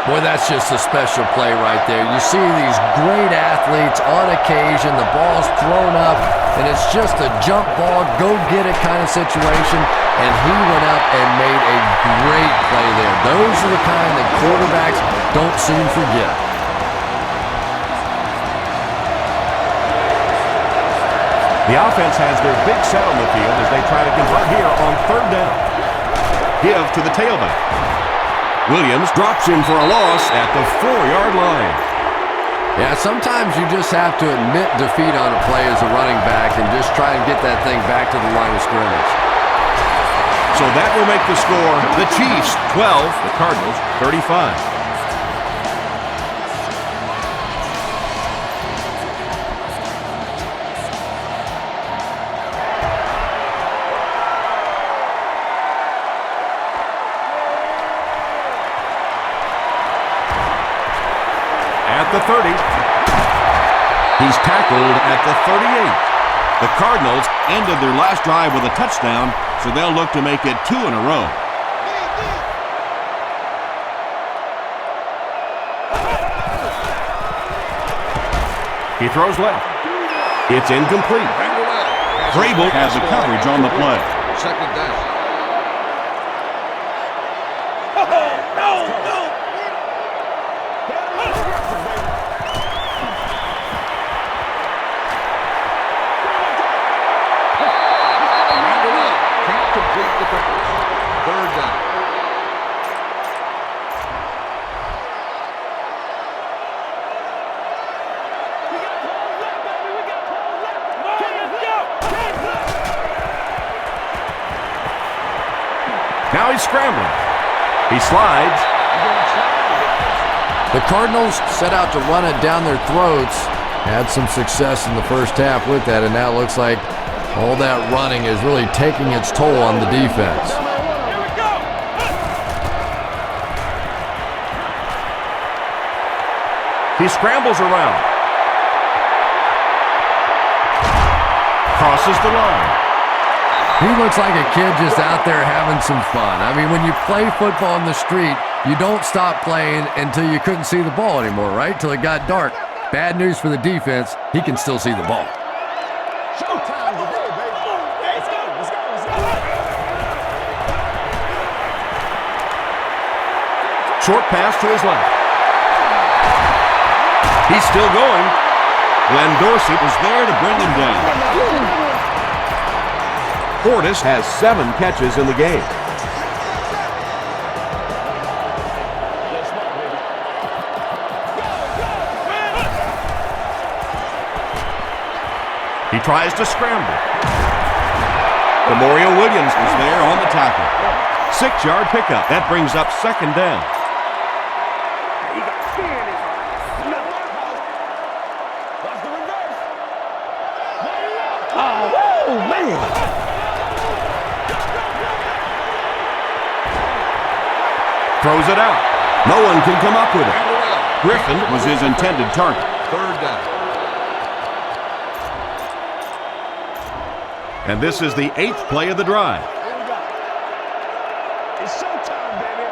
Boy, that's just a special play right there. You see these great athletes on occasion, the ball's thrown up, and it's just a jump ball, go-get-it kind of situation, and he went up and made a great play there. Those are the kind that quarterbacks don't soon forget. The offense has their big set on the field as they try to convert here on 3rd down. Give to the tailback. Williams drops in for a loss at the 4-yard line. Yeah, sometimes you just have to admit defeat on a play as a running back and just try and get that thing back to the line of scrimmage. So that will make the score the Chiefs 12, the Cardinals 35. At the 30. He's tackled at the 38. The Cardinals ended their last drive with a touchdown, so they'll look to make it 2 in a row. He throws left. It's incomplete. Vrabel has the coverage on the play. 2nd down. Now he's scrambling. He slides. The Cardinals set out to run it down their throats, Had some success in the first half with that, and now it looks like all that running is really taking its toll on the defense. He scrambles around. Crosses the line. He looks like a kid just out there having some fun. I mean, when you play football in the street, you don't stop playing until you couldn't see the ball anymore, right? Till it got dark. Bad news for the defense, he can still see the ball. Short pass to his left. He's still going. Glenn Dorsey was there to bring him down. Portis has 7 catches in the game. He tries to scramble. Demario Williams was there on the tackle. 6-yard pickup. That brings up 2nd down. Throws it out. No one can come up with it. Griffin was his intended target. 3rd down. And this is the 8th play of the drive. It's showtime, baby.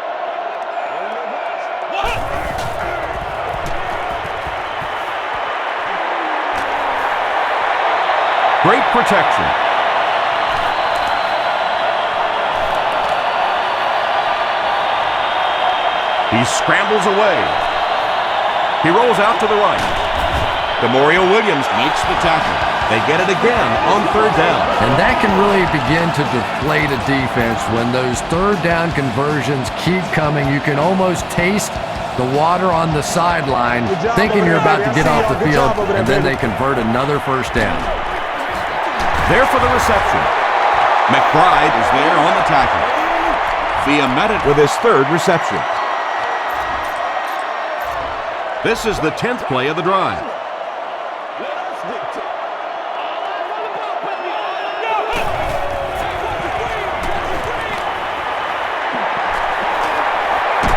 Great protection. He scrambles away. He rolls out to the right. Demario Williams makes the tackle. They get it again on 3rd down. And that can really begin to deflate a defense when those 3rd down conversions keep coming. You can almost taste the water on the sideline, thinking you're about to get off the field, and then they convert another 1st down. There for the reception. McBride is there on the tackle. Fiamet with his 3rd reception. This is the 10th play of the drive.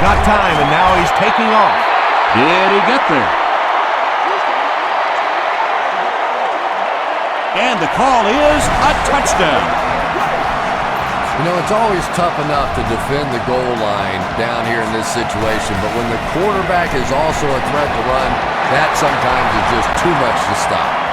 Got time, and now he's taking off. Did he get there? And the call is a touchdown. You know, it's always tough enough to defend the goal line down here in this situation, but when the quarterback is also a threat to run, that sometimes is just too much to stop.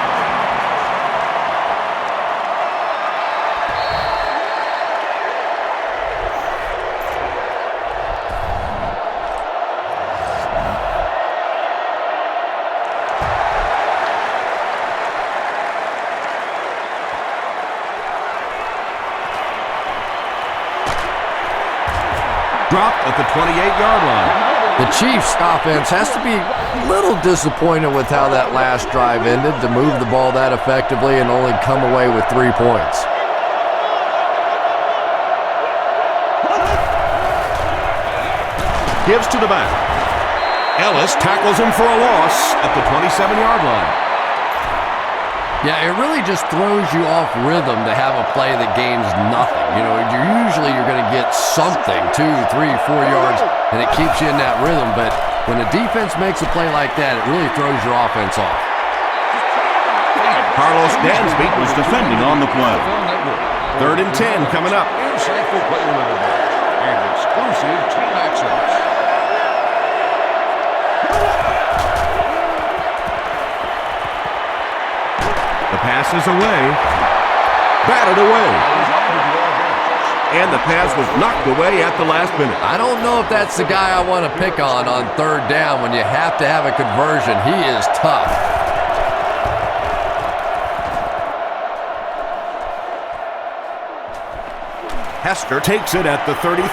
Dropped at the 28-yard line. The Chiefs' offense has to be a little disappointed with how that last drive ended, to move the ball that effectively and only come away with 3 points. Gives to the back. Ellis tackles him for a loss at the 27-yard line. Yeah, it really just throws you off rhythm to have a play that gains nothing. You know, you're going to get something, 2, 3, 4 yards, and it keeps you in that rhythm. But when a defense makes a play like that, it really throws your offense off. Carlos Dansby was defending on the play. 3rd and 10 coming up. Insightful player of the day and exclusive team access. The pass is away. Batted away. And the pass was knocked away at the last minute. I don't know if that's the guy I want to pick on 3rd down when you have to have a conversion. He is tough. Hester takes it at the 33.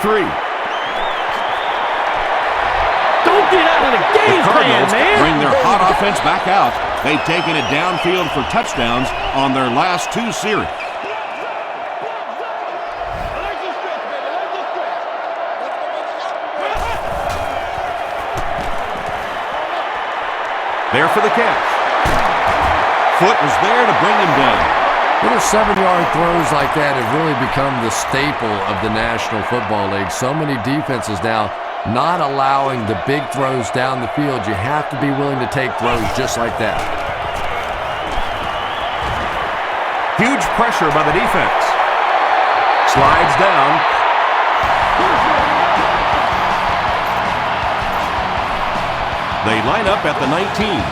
Don't get out of the game plan, Cardinals man. bring their hot offense back out. They've taken it downfield for touchdowns on their last 2 series. There for the catch. foot was there to bring him down. Little 7-yard throws like that have really become the staple of the National Football League. So many defenses now not allowing the big throws down the field. You have to be willing to take throws just like that. Huge pressure by the defense. Slides down. They line up at the 19.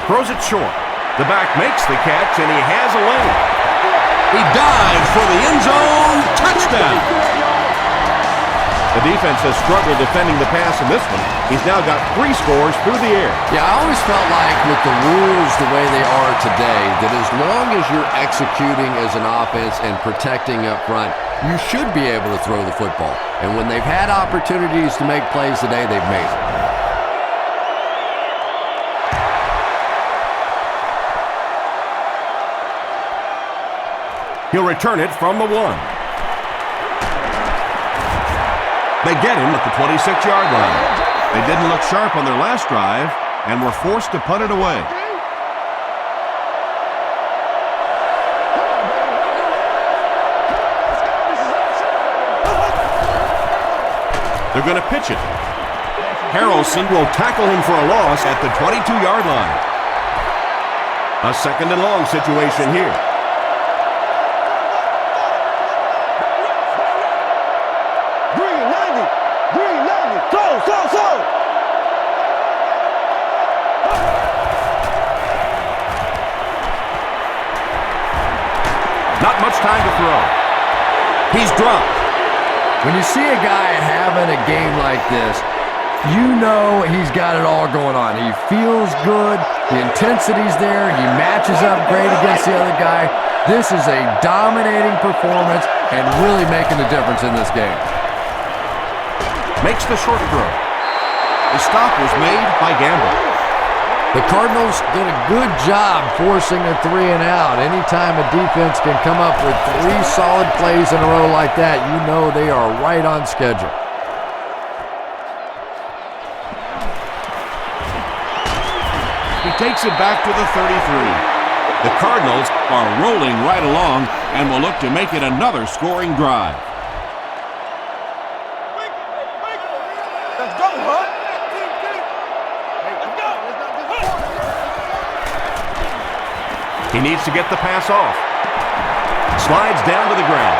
Throws it short. The back makes the catch, and he has a lane. He dives for the end zone. Touchdown. The defense has struggled defending the pass in this one. He's now got 3 scores through the air. Yeah, I always felt like with the rules the way they are today, that as long as you're executing as an offense and protecting up front, you should be able to throw the football. And when they've had opportunities to make plays today, they've made them. He'll return it from the 1. They get him at the 26-yard line. They didn't look sharp on their last drive and were forced to punt it away. They're going to pitch it. Harrelson will tackle him for a loss at the 22-yard line. A 2nd and long situation here. Not much time to throw. He's dropped. When you see a guy having a game like this, you know he's got it all going on. He feels good. The intensity's there. He matches up great against the other guy. This is a dominating performance and really making a difference in this game. Makes the short throw. The stop was made by Gamble. The Cardinals did a good job forcing a 3 and out. Anytime a defense can come up with 3 solid plays in a row like that, you know they are right on schedule. He takes it back to the 33. The Cardinals are rolling right along and will look to make it another scoring drive. Let's go, huh? He needs to get the pass off. Slides down to the ground.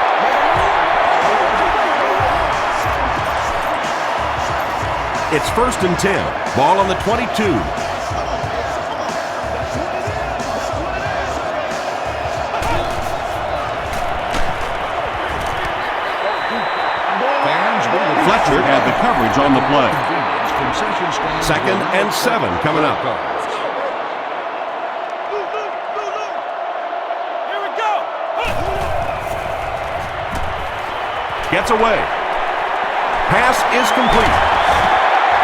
It's 1st and 10. Ball on the 22. Fletcher had the coverage on the play. 2nd and 7 coming up. Gets away. Pass is complete.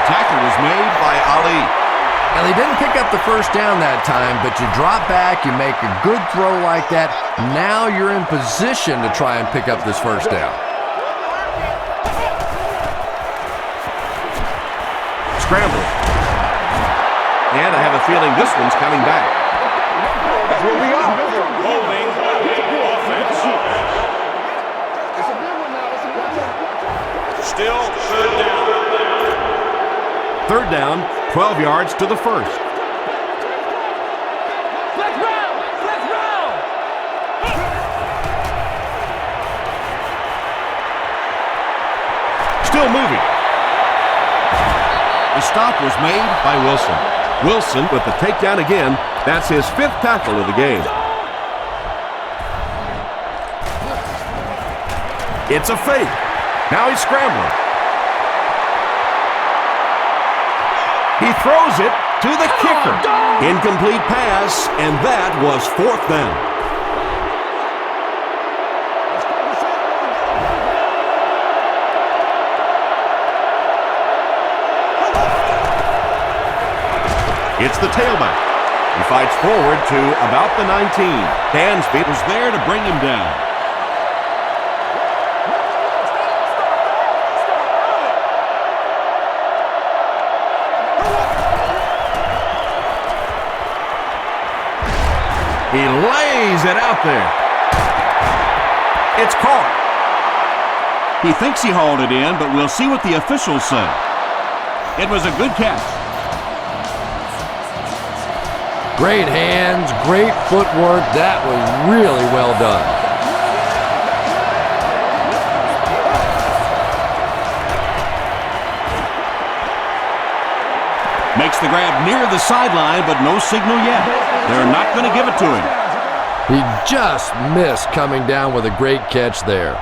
Tackle was made by Ali. Now, they didn't pick up the first down that time, but you drop back, you make a good throw like that. Now you're in position to try and pick up this first down. Scramble. And I have a feeling this one's coming back. That's where we are. Holding offense. Still 3rd down. 3rd down, 12 yards to the 1st. Let's round! Let's round! Still moving. The stop was made By Wilson. Wilson with the takedown again. That's his 5th tackle of the game. It's a fake. Now he's scrambling. He throws it to the kicker. Incomplete pass, and that was 4th down. It's the tailback. He fights forward to about the 19. Dansby was there to bring him down. He lays it out there. It's caught. He thinks he hauled it in, but we'll see what the officials say. It was a good catch. Great hands, great footwork. That was really well done. Makes the grab near the sideline, but no signal yet. They're not going to give it to him. He just missed coming down with a great catch there.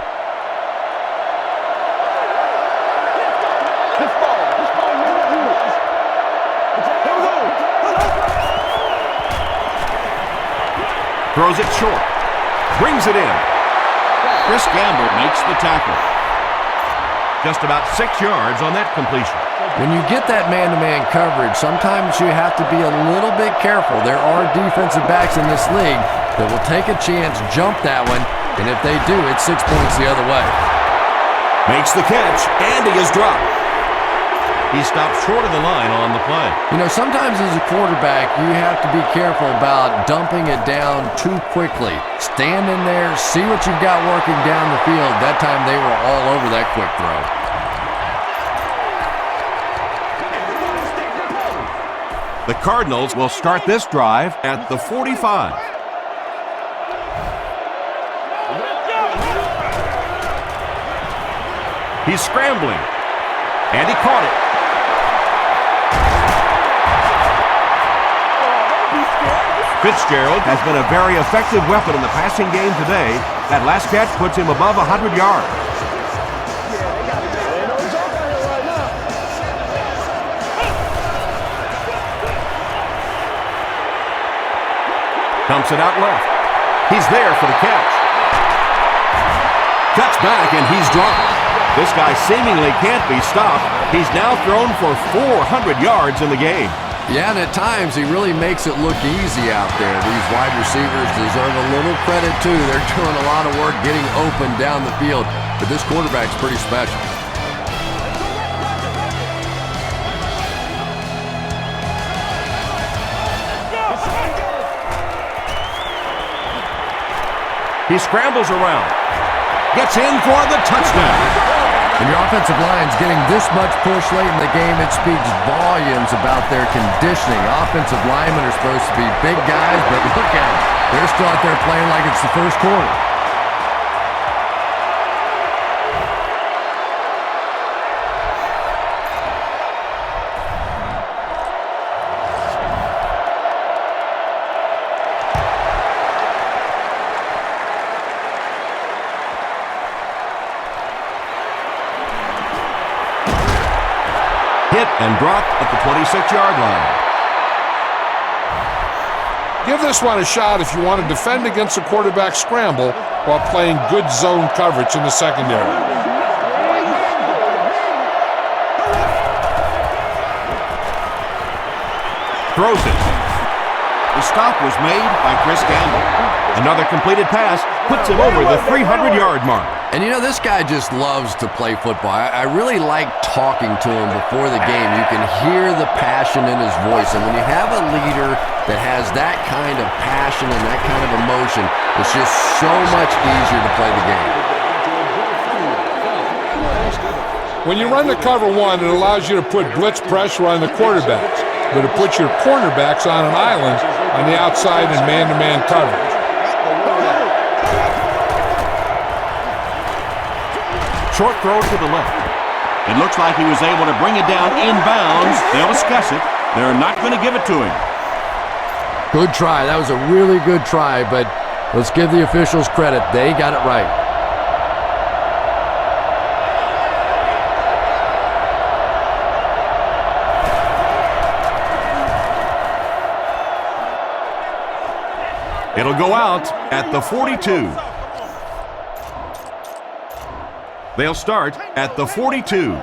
Throws it short. Brings it in. Chris Gamble makes the tackle. Just about 6 yards on that completion. When you get that man-to-man coverage, sometimes you have to be a little bit careful. There are defensive backs in this league that will take a chance, jump that one, and if they do, it's 6 points the other way. Makes the catch, and he is dropped. He stopped short of the line on the play. You know, sometimes as a quarterback, you have to be careful about dumping it down too quickly. Stand in there, see what you've got working down the field. That time they were all over that quick throw. The Cardinals will start this drive at the 45. He's scrambling, and he caught it. Fitzgerald has been a very effective weapon in the passing game today. That last catch puts him above 100 yards. Dumps it out left. He's there for the catch. Cuts back, and he's dropped. This guy seemingly can't be stopped. He's now thrown for 400 yards in the game. Yeah, and at times he really makes it look easy out there. These wide receivers deserve a little credit, too. They're doing a lot of work getting open down the field, but this quarterback's pretty special. He scrambles around. Gets in for the touchdown. When your offensive line's getting this much push late in the game, it speaks volumes about their conditioning. Offensive linemen are supposed to be big guys, but look at them. They're still out there playing like it's the first quarter. Hit and dropped at the 26-yard line. Give this one a shot if you want to defend against a quarterback scramble while playing good zone coverage in the secondary. Throws it. The stop was made by Chris Gamble. Another completed pass puts him over the 300-yard mark. And you know, this guy just loves to play football. I really like talking to him before the game. You can hear the passion in his voice. And when you have a leader that has that kind of passion and that kind of emotion, it's just so much easier to play the game. When you run the cover one, it allows you to put blitz pressure on the quarterbacks, but it puts your cornerbacks on an island on the outside in man-to-man coverage. Short throw to the left. It looks like he was able to bring it down inbounds. They'll discuss it. They're not going to give it to him. Good try. That was a really good try, but let's give the officials credit. They got it right. It'll go out at the 42. They'll start at the 42.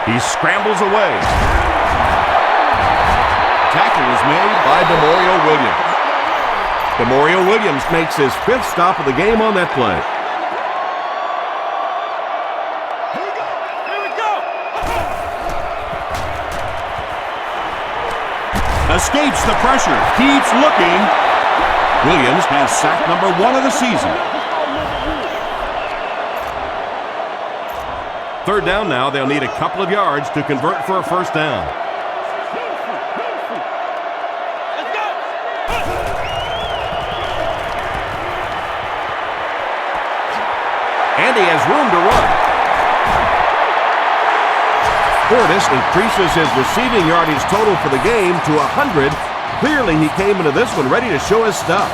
He scrambles away. Tackle is made by Demario Williams. Demario Williams makes his 5th stop of the game on that play. Escapes the pressure. Keeps looking. Williams has sack number 1 of the season. Third down now. They'll need a couple of yards to convert for a first down. And he has room to run. Portis increases his receiving yardage total for the game to 100. Clearly, he came into this one ready to show his stuff.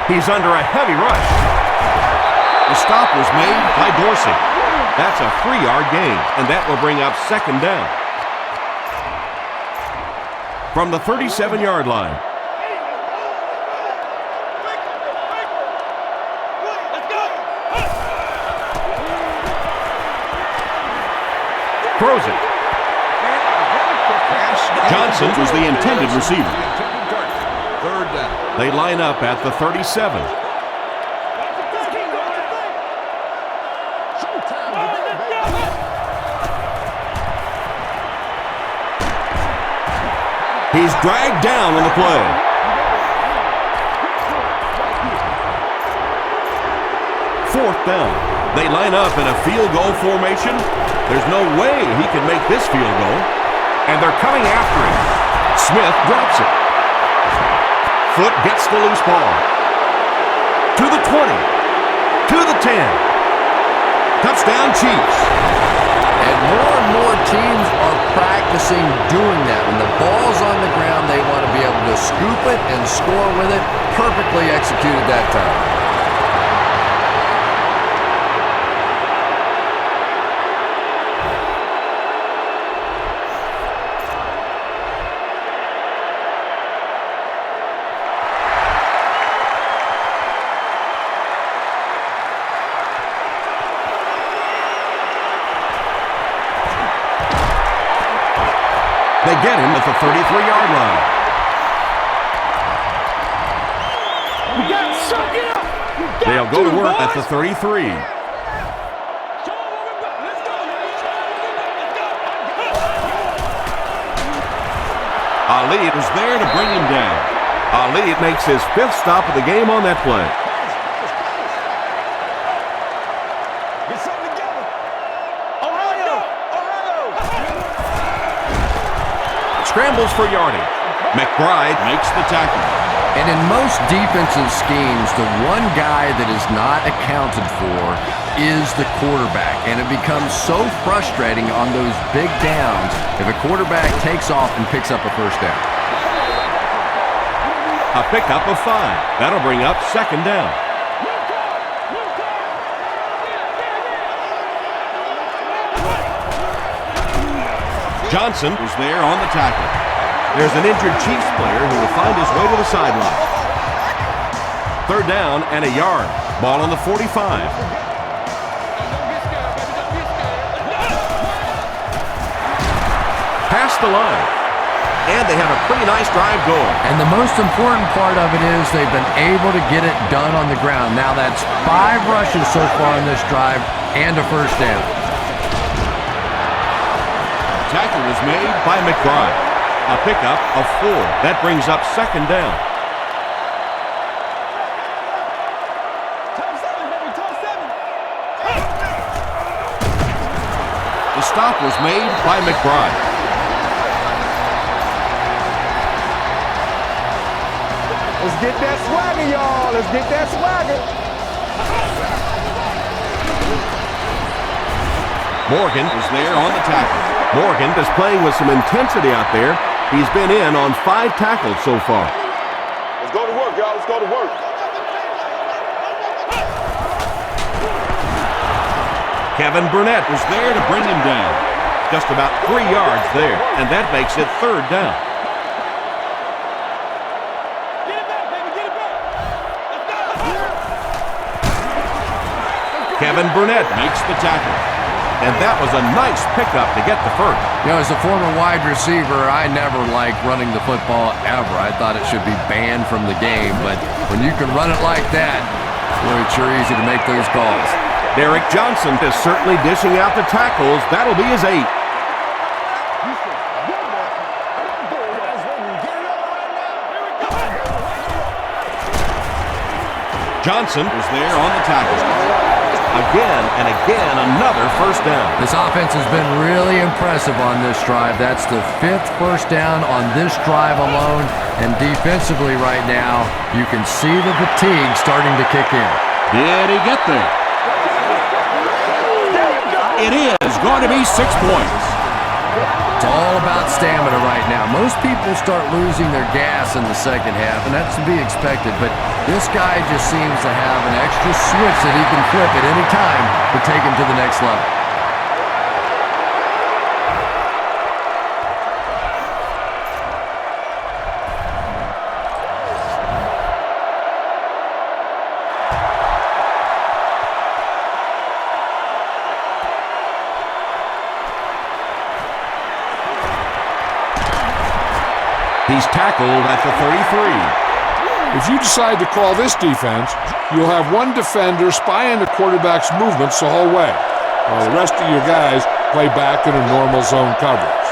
He's under a heavy rush. The stop was made by Dorsey. That's a 3-yard gain, and that will bring up second down. From the 37-yard line. Throws it. Johnson was the intended receiver. Third down. They line up at the 37. He's dragged down on the play. Fourth down. They line up in a field goal formation. There's no way he can make this field goal. And they're coming after him. Smith drops it. Foot gets the loose ball. To the 20. To the 10. Touchdown Chiefs. And more teams are practicing doing that. When the ball's on the ground, they want to be able to scoop it and score with it. Perfectly executed that time. They get him at the 33-yard line. They'll go to work at the 33. Ali was there to bring him down. Ali makes his 5th stop of the game on that play. Scrambles for yardage. McBride makes the tackle. And in most defensive schemes, the one guy that is not accounted for is the quarterback. And it becomes so frustrating on those big downs if a quarterback takes off and picks up a first down. A pickup of 5. That'll bring up second down. Johnson Was there on the tackle. There's an injured Chiefs player who will find his way to the sideline. Third down and a yard. Ball on the 45. Past the line. And they have a pretty nice drive going. And the most important part of it is they've been able to get it done on the ground. Now that's 5 rushes so far in this drive and a first down. Tackle was made By McBride. A pickup of 4. That brings up second down. The stop was made By McBride. Let's get that swagger, y'all. Let's get that swagger. Morgan was there on the tackle. Morgan is playing with some intensity out there. He's been in on 5 tackles so far. Let's go to work, y'all. Let's go to work. Kevin Burnett Was there to bring him down. just about 3 yards there, and that makes it third down. Kevin Burnett Makes the tackle. and that was a nice pickup to get the first. You know, as a former wide receiver, I never liked running the football ever. I thought it should be banned from the game, but when you can run it like that, boy, it's sure easy to make those calls. Derek Johnson is certainly dishing out the tackles. That'll be his 8th. Johnson is there on the tackle. Again and again, another first down. This offense has been really impressive on this drive. That's the 5th first down on this drive alone. And defensively right now, you can see the fatigue starting to kick in. Did he get there? It is going to be 6 points. It's all about stamina right now. Most people start losing their gas in the second half, and that's to be expected. But this guy just seems to have an extra switch that he can flip at any time to take him to the next level. He's tackled at the 33. If you decide to call this defense, you'll have one defender spying the quarterback's movements the whole way, while the rest of your guys play back in a normal zone coverage.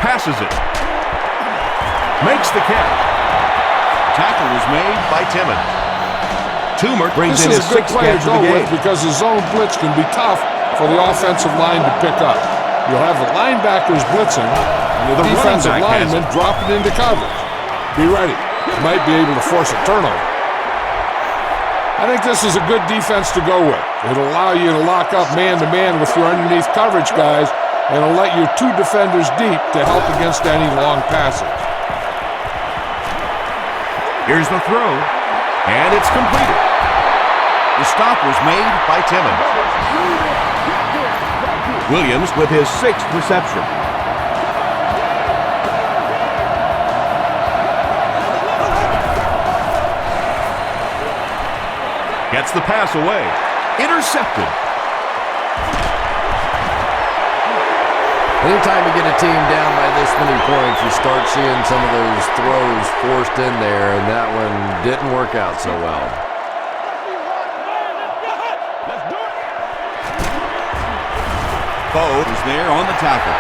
Passes it. Makes the catch. Tackle was made by Timmons. Toomer brings in his 6th catch of the game. Because the zone blitz can be tough for the offensive line to pick up. You'll have the linebackers blitzing and the defensive linemen dropping into coverage. Be ready. You might be able to force a turnover. I think this is a good defense to go with. It'll allow you to lock up man-to-man with your underneath coverage guys, and it'll let your 2 defenders deep to help against any long passes. Here's the throw, and it's completed. The stop was made by Timmons. Williams with his 6th reception. Gets the pass away. Intercepted. Anytime you get a team down by this many points, you start seeing some of those throws forced in there, and that one didn't work out so well. Bo is there on the tackle.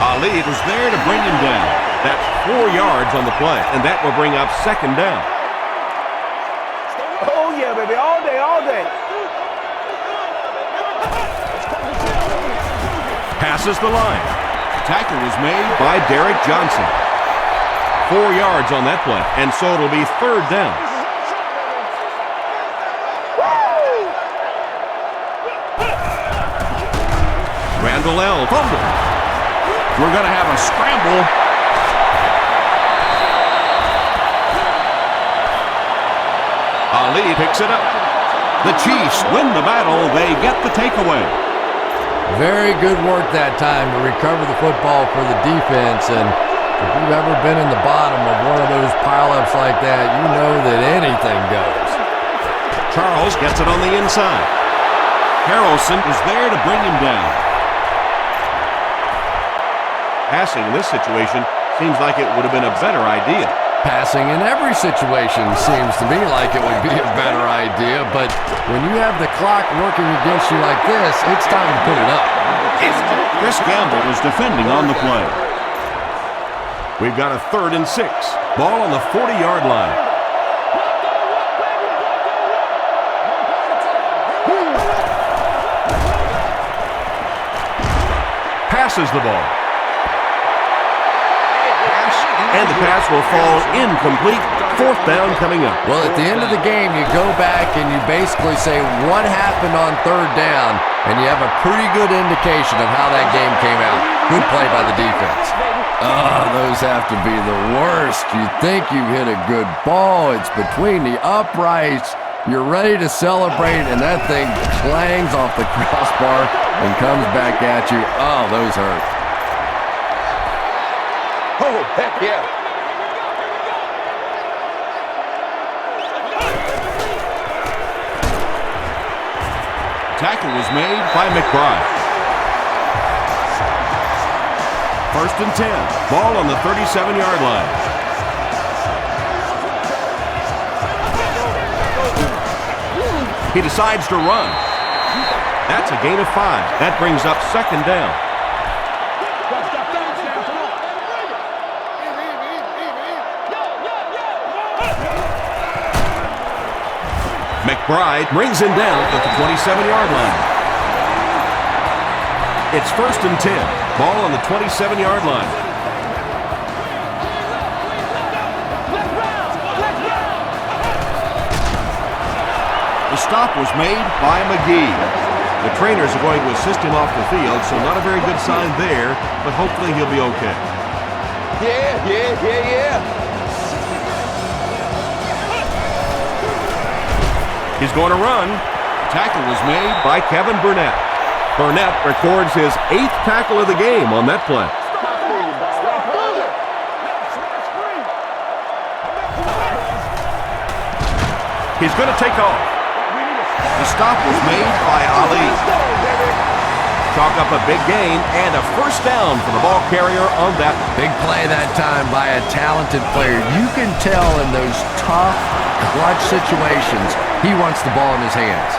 Ali was there to bring him down. That's 4 yards on the play, and that will bring up 2nd down. Oh, yeah, baby. All day, all day. Passes the line. Tackle was made by Derek Johnson. 4 yards on that play, and so it'll be 3rd down. Randall L. fumble. We're going to have a scramble. Ali picks it up. The Chiefs win the battle. They get the takeaway. Very good work that time to recover the football for the defense, and if you've ever been in the bottom of one of those pileups like that, you know that anything goes. Charles gets it on the inside. Harrelson is there to bring him down. Passing in this situation seems like it would have been a better idea. Passing in every situation seems to me like it would be a better idea, but when you have the clock working against you like this, it's time to put it up. Chris Gamble is defending on the play. We've got a 3rd and 6. Ball on the 40-yard line. Passes the ball. And the pass will fall incomplete. 4th down coming up. Well, at the end of the game, you go back and you basically say what happened on 3rd down, and you have a pretty good indication of how that game came out. Good play by the defense. Oh, those have to be the worst. You think you hit a good ball. It's between the uprights. You're ready to celebrate, and that thing clangs off the crossbar and comes back at you. Oh, those hurt. Oh, heck yeah. tackle was made by McBride. 1st and 10. Ball on the 37-yard line. He decides to run. That's a gain of 5. That brings up 2nd down. McBride brings him down at the 27-yard line. It's 1st and 10. Ball on the 27-yard line. The stop was made by McGee. The trainers are going to assist him off the field, so not a very good sign there, but hopefully he'll be okay. Yeah. He's going to run. Tackle was made by Kevin Burnett. Burnett records his 8th tackle of the game on that play. He's going to take off. The stop was made by Ali. Chalk up a big gain and a 1st down for the ball carrier on that. Big play that time by a talented player. You can tell in those tough, clutch situations, he wants the ball in his hands.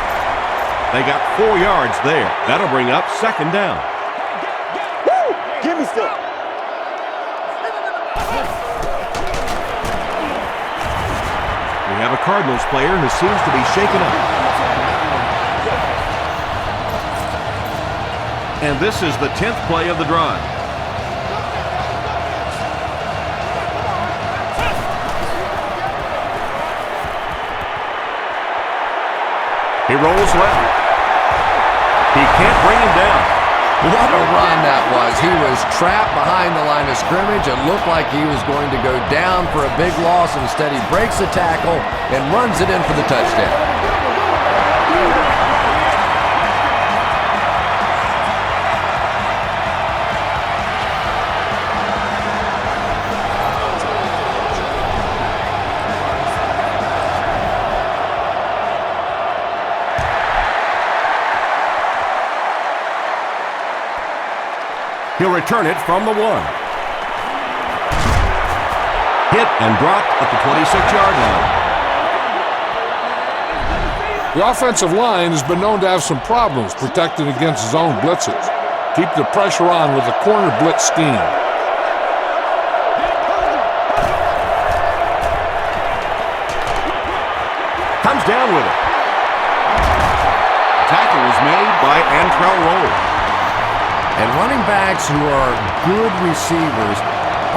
They got 4 yards there. That'll bring up 2nd down. Woo! Give me stuff. We have a Cardinals player who seems to be shaken up. And this is the 10th play of the drive. He rolls left. He can't bring him down. What a run that was. He was trapped behind the line of scrimmage. It looked like he was going to go down for a big loss. Instead, he breaks the tackle and runs it in for the touchdown. He'll return it from the 1. Hit and dropped at the 26-yard line. The offensive line has been known to have some problems protecting against zone blitzes. Keep the pressure on with the corner blitz scheme. Comes down with it. Tackle was made by Antrell Roll. And running backs who are good receivers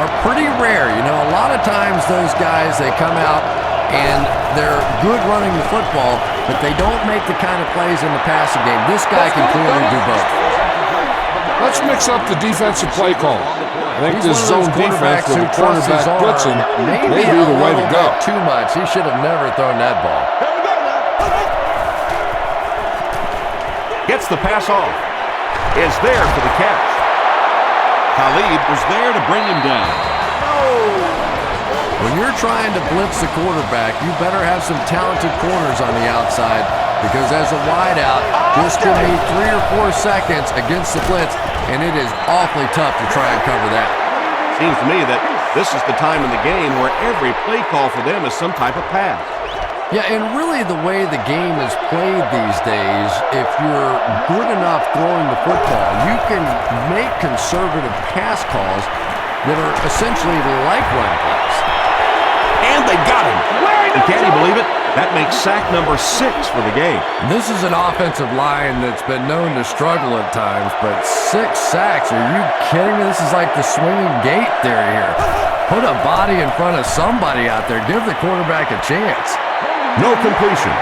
are pretty rare. You know, a lot of times those guys, they come out and they're good running the football, but they don't make the kind of plays in the passing game. This guy can clearly do both. Let's mix up the defensive play call. I think this zone defense with the cornerback blitzing may be the way to go. Too much. He should have never thrown that ball. Gets the pass off. Is there for the catch. Khalid was there to bring him down. When you're trying to blitz the quarterback, you better have some talented corners on the outside, because as a wideout, this could be 3 or 4 seconds against the blitz, and it is awfully tough to try and cover that. Seems to me that this is the time in the game where every play call for them is some type of pass. Yeah, and really the way the game is played these days, if you're good enough throwing the football, you can make conservative pass calls that are essentially like run plays. And they got him. And can you believe it? That makes sack number 6 for the game. This is an offensive line that's been known to struggle at times, but 6 sacks, are you kidding me? This is like the swinging gate theory here. Put a body in front of somebody out there. Give the quarterback a chance. No completion.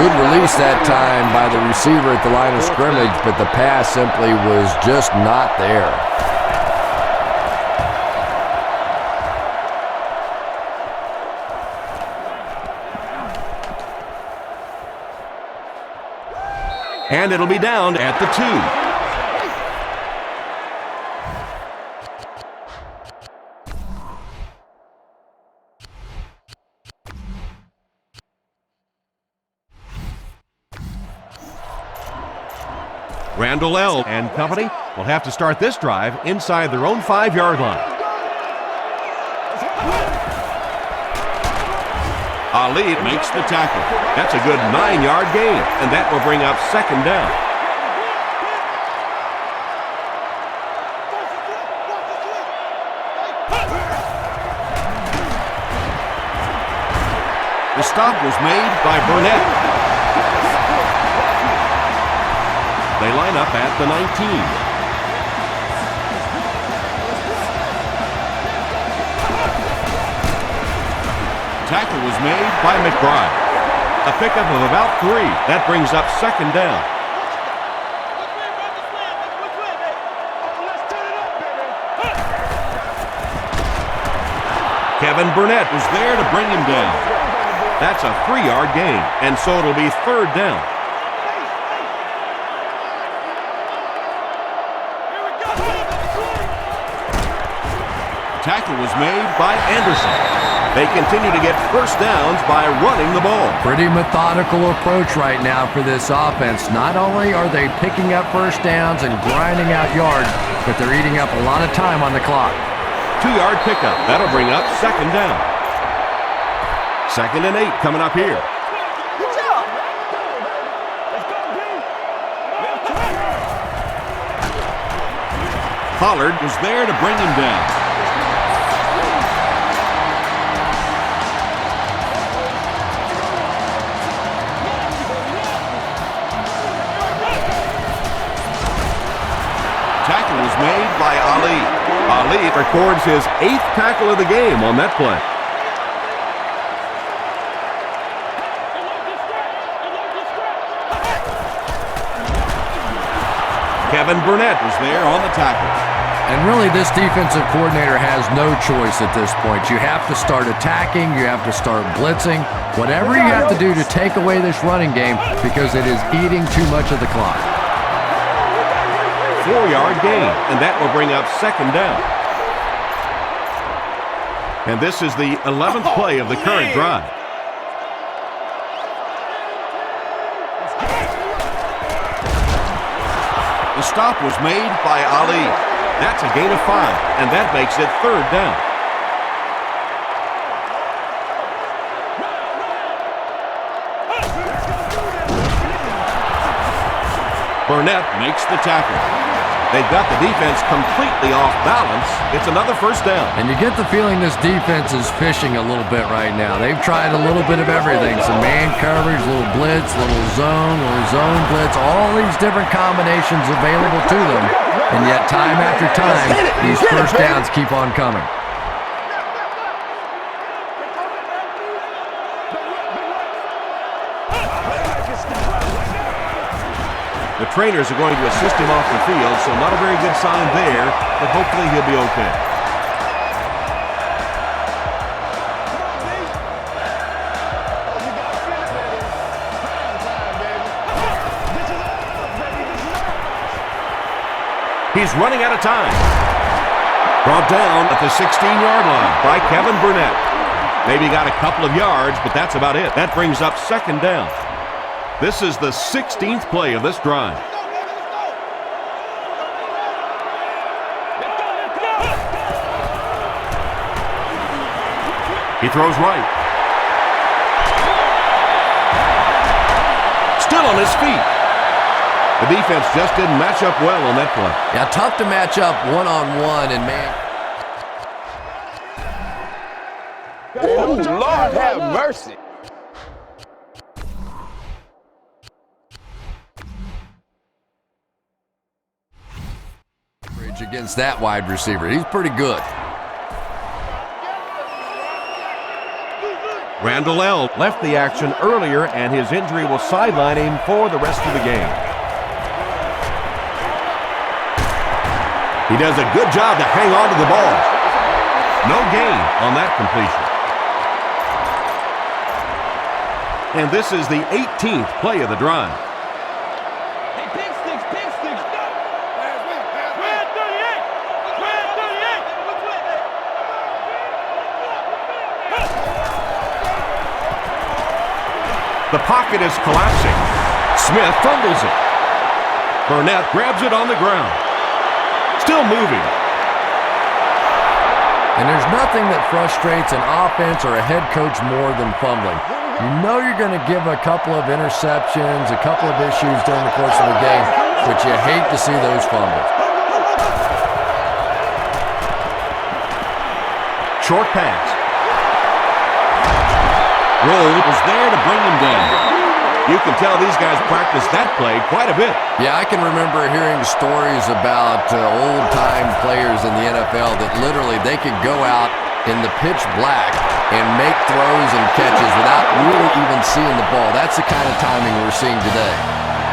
Good release that time by the receiver at the line of scrimmage, but the pass simply was just not there. And it'll be down at the 2. Randall L. and company will have to start this drive inside their own 5-yard line. Ali makes the tackle. That's a good 9-yard gain, and that will bring up 2nd down. The stop was made by Burnett. They line up at the 19. Tackle was made by McBride. A pickup of about 3. That brings up 2nd down. Kevin Burnett was there to bring him down. That's a 3-yard gain, and so it'll be 3rd down. Tackle was made by Anderson. They continue to get 1st downs by running the ball. Pretty methodical approach right now for this offense. Not only are they picking up 1st downs and grinding out yards, but they're eating up a lot of time on the clock. 2-yard pickup. That'll bring up 2nd down. 2nd and 8 coming up here. Pollard was there to bring him down. Tackle was made by Ali. Ali records his 8th tackle of the game on that play. Kevin Burnett was there on the tackle. And really, this defensive coordinator has no choice at this point. You have to start attacking. You have to start blitzing. Whatever you have to do to take away this running game because it is eating too much of the clock. 4-yard gain, and that will bring up 2nd down. And this is the 11th play of the current drive. The stop was made by Ali. That's a gain of 5, and that makes it 3rd down. Burnett makes the tackle. They've got the defense completely off balance. It's another 1st down. And you get the feeling this defense is fishing a little bit right now. They've tried a little bit of everything. Some man coverage, little blitz, little zone blitz, all these different combinations available to them. And yet time after time, these 1st downs keep on coming. The trainers are going to assist him off the field, so not a very good sign there, but hopefully he'll be okay. He's running out of time. Brought down at the 16-yard line by Kevin Burnett. Maybe got a couple of yards, but that's about it. That brings up 2nd down. This is the 16th play of this drive. He throws right. Still on his feet. The defense just didn't match up well on that play. Yeah, tough to match up one-on-one, and man. Oh, Lord have mercy. Against that wide receiver. He's pretty good. Randall L. left the action earlier, and his injury will sideline him for the rest of the game. He does a good job to hang on to the ball. No gain on that completion. And this is the 18th play of the drive. The pocket is collapsing. Smith fumbles it. Burnett grabs it on the ground. Still moving. And there's nothing that frustrates an offense or a head coach more than fumbling. You know you're going to give a couple of interceptions, a couple of issues during the course of the game, but you hate to see those fumbles. Short pass. Roll was there to bring him down. You can tell these guys practice that play quite a bit. Yeah, I can remember hearing stories about old-time players in the NFL that literally they could go out in the pitch black and make throws and catches without really even seeing the ball. That's the kind of timing we're seeing today.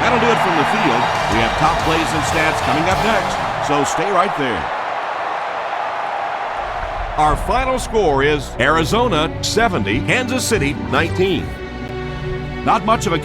That'll do it from the field. We have top plays and stats coming up next, so stay right there. Our final score is Arizona 70, Kansas City 19. Not much of a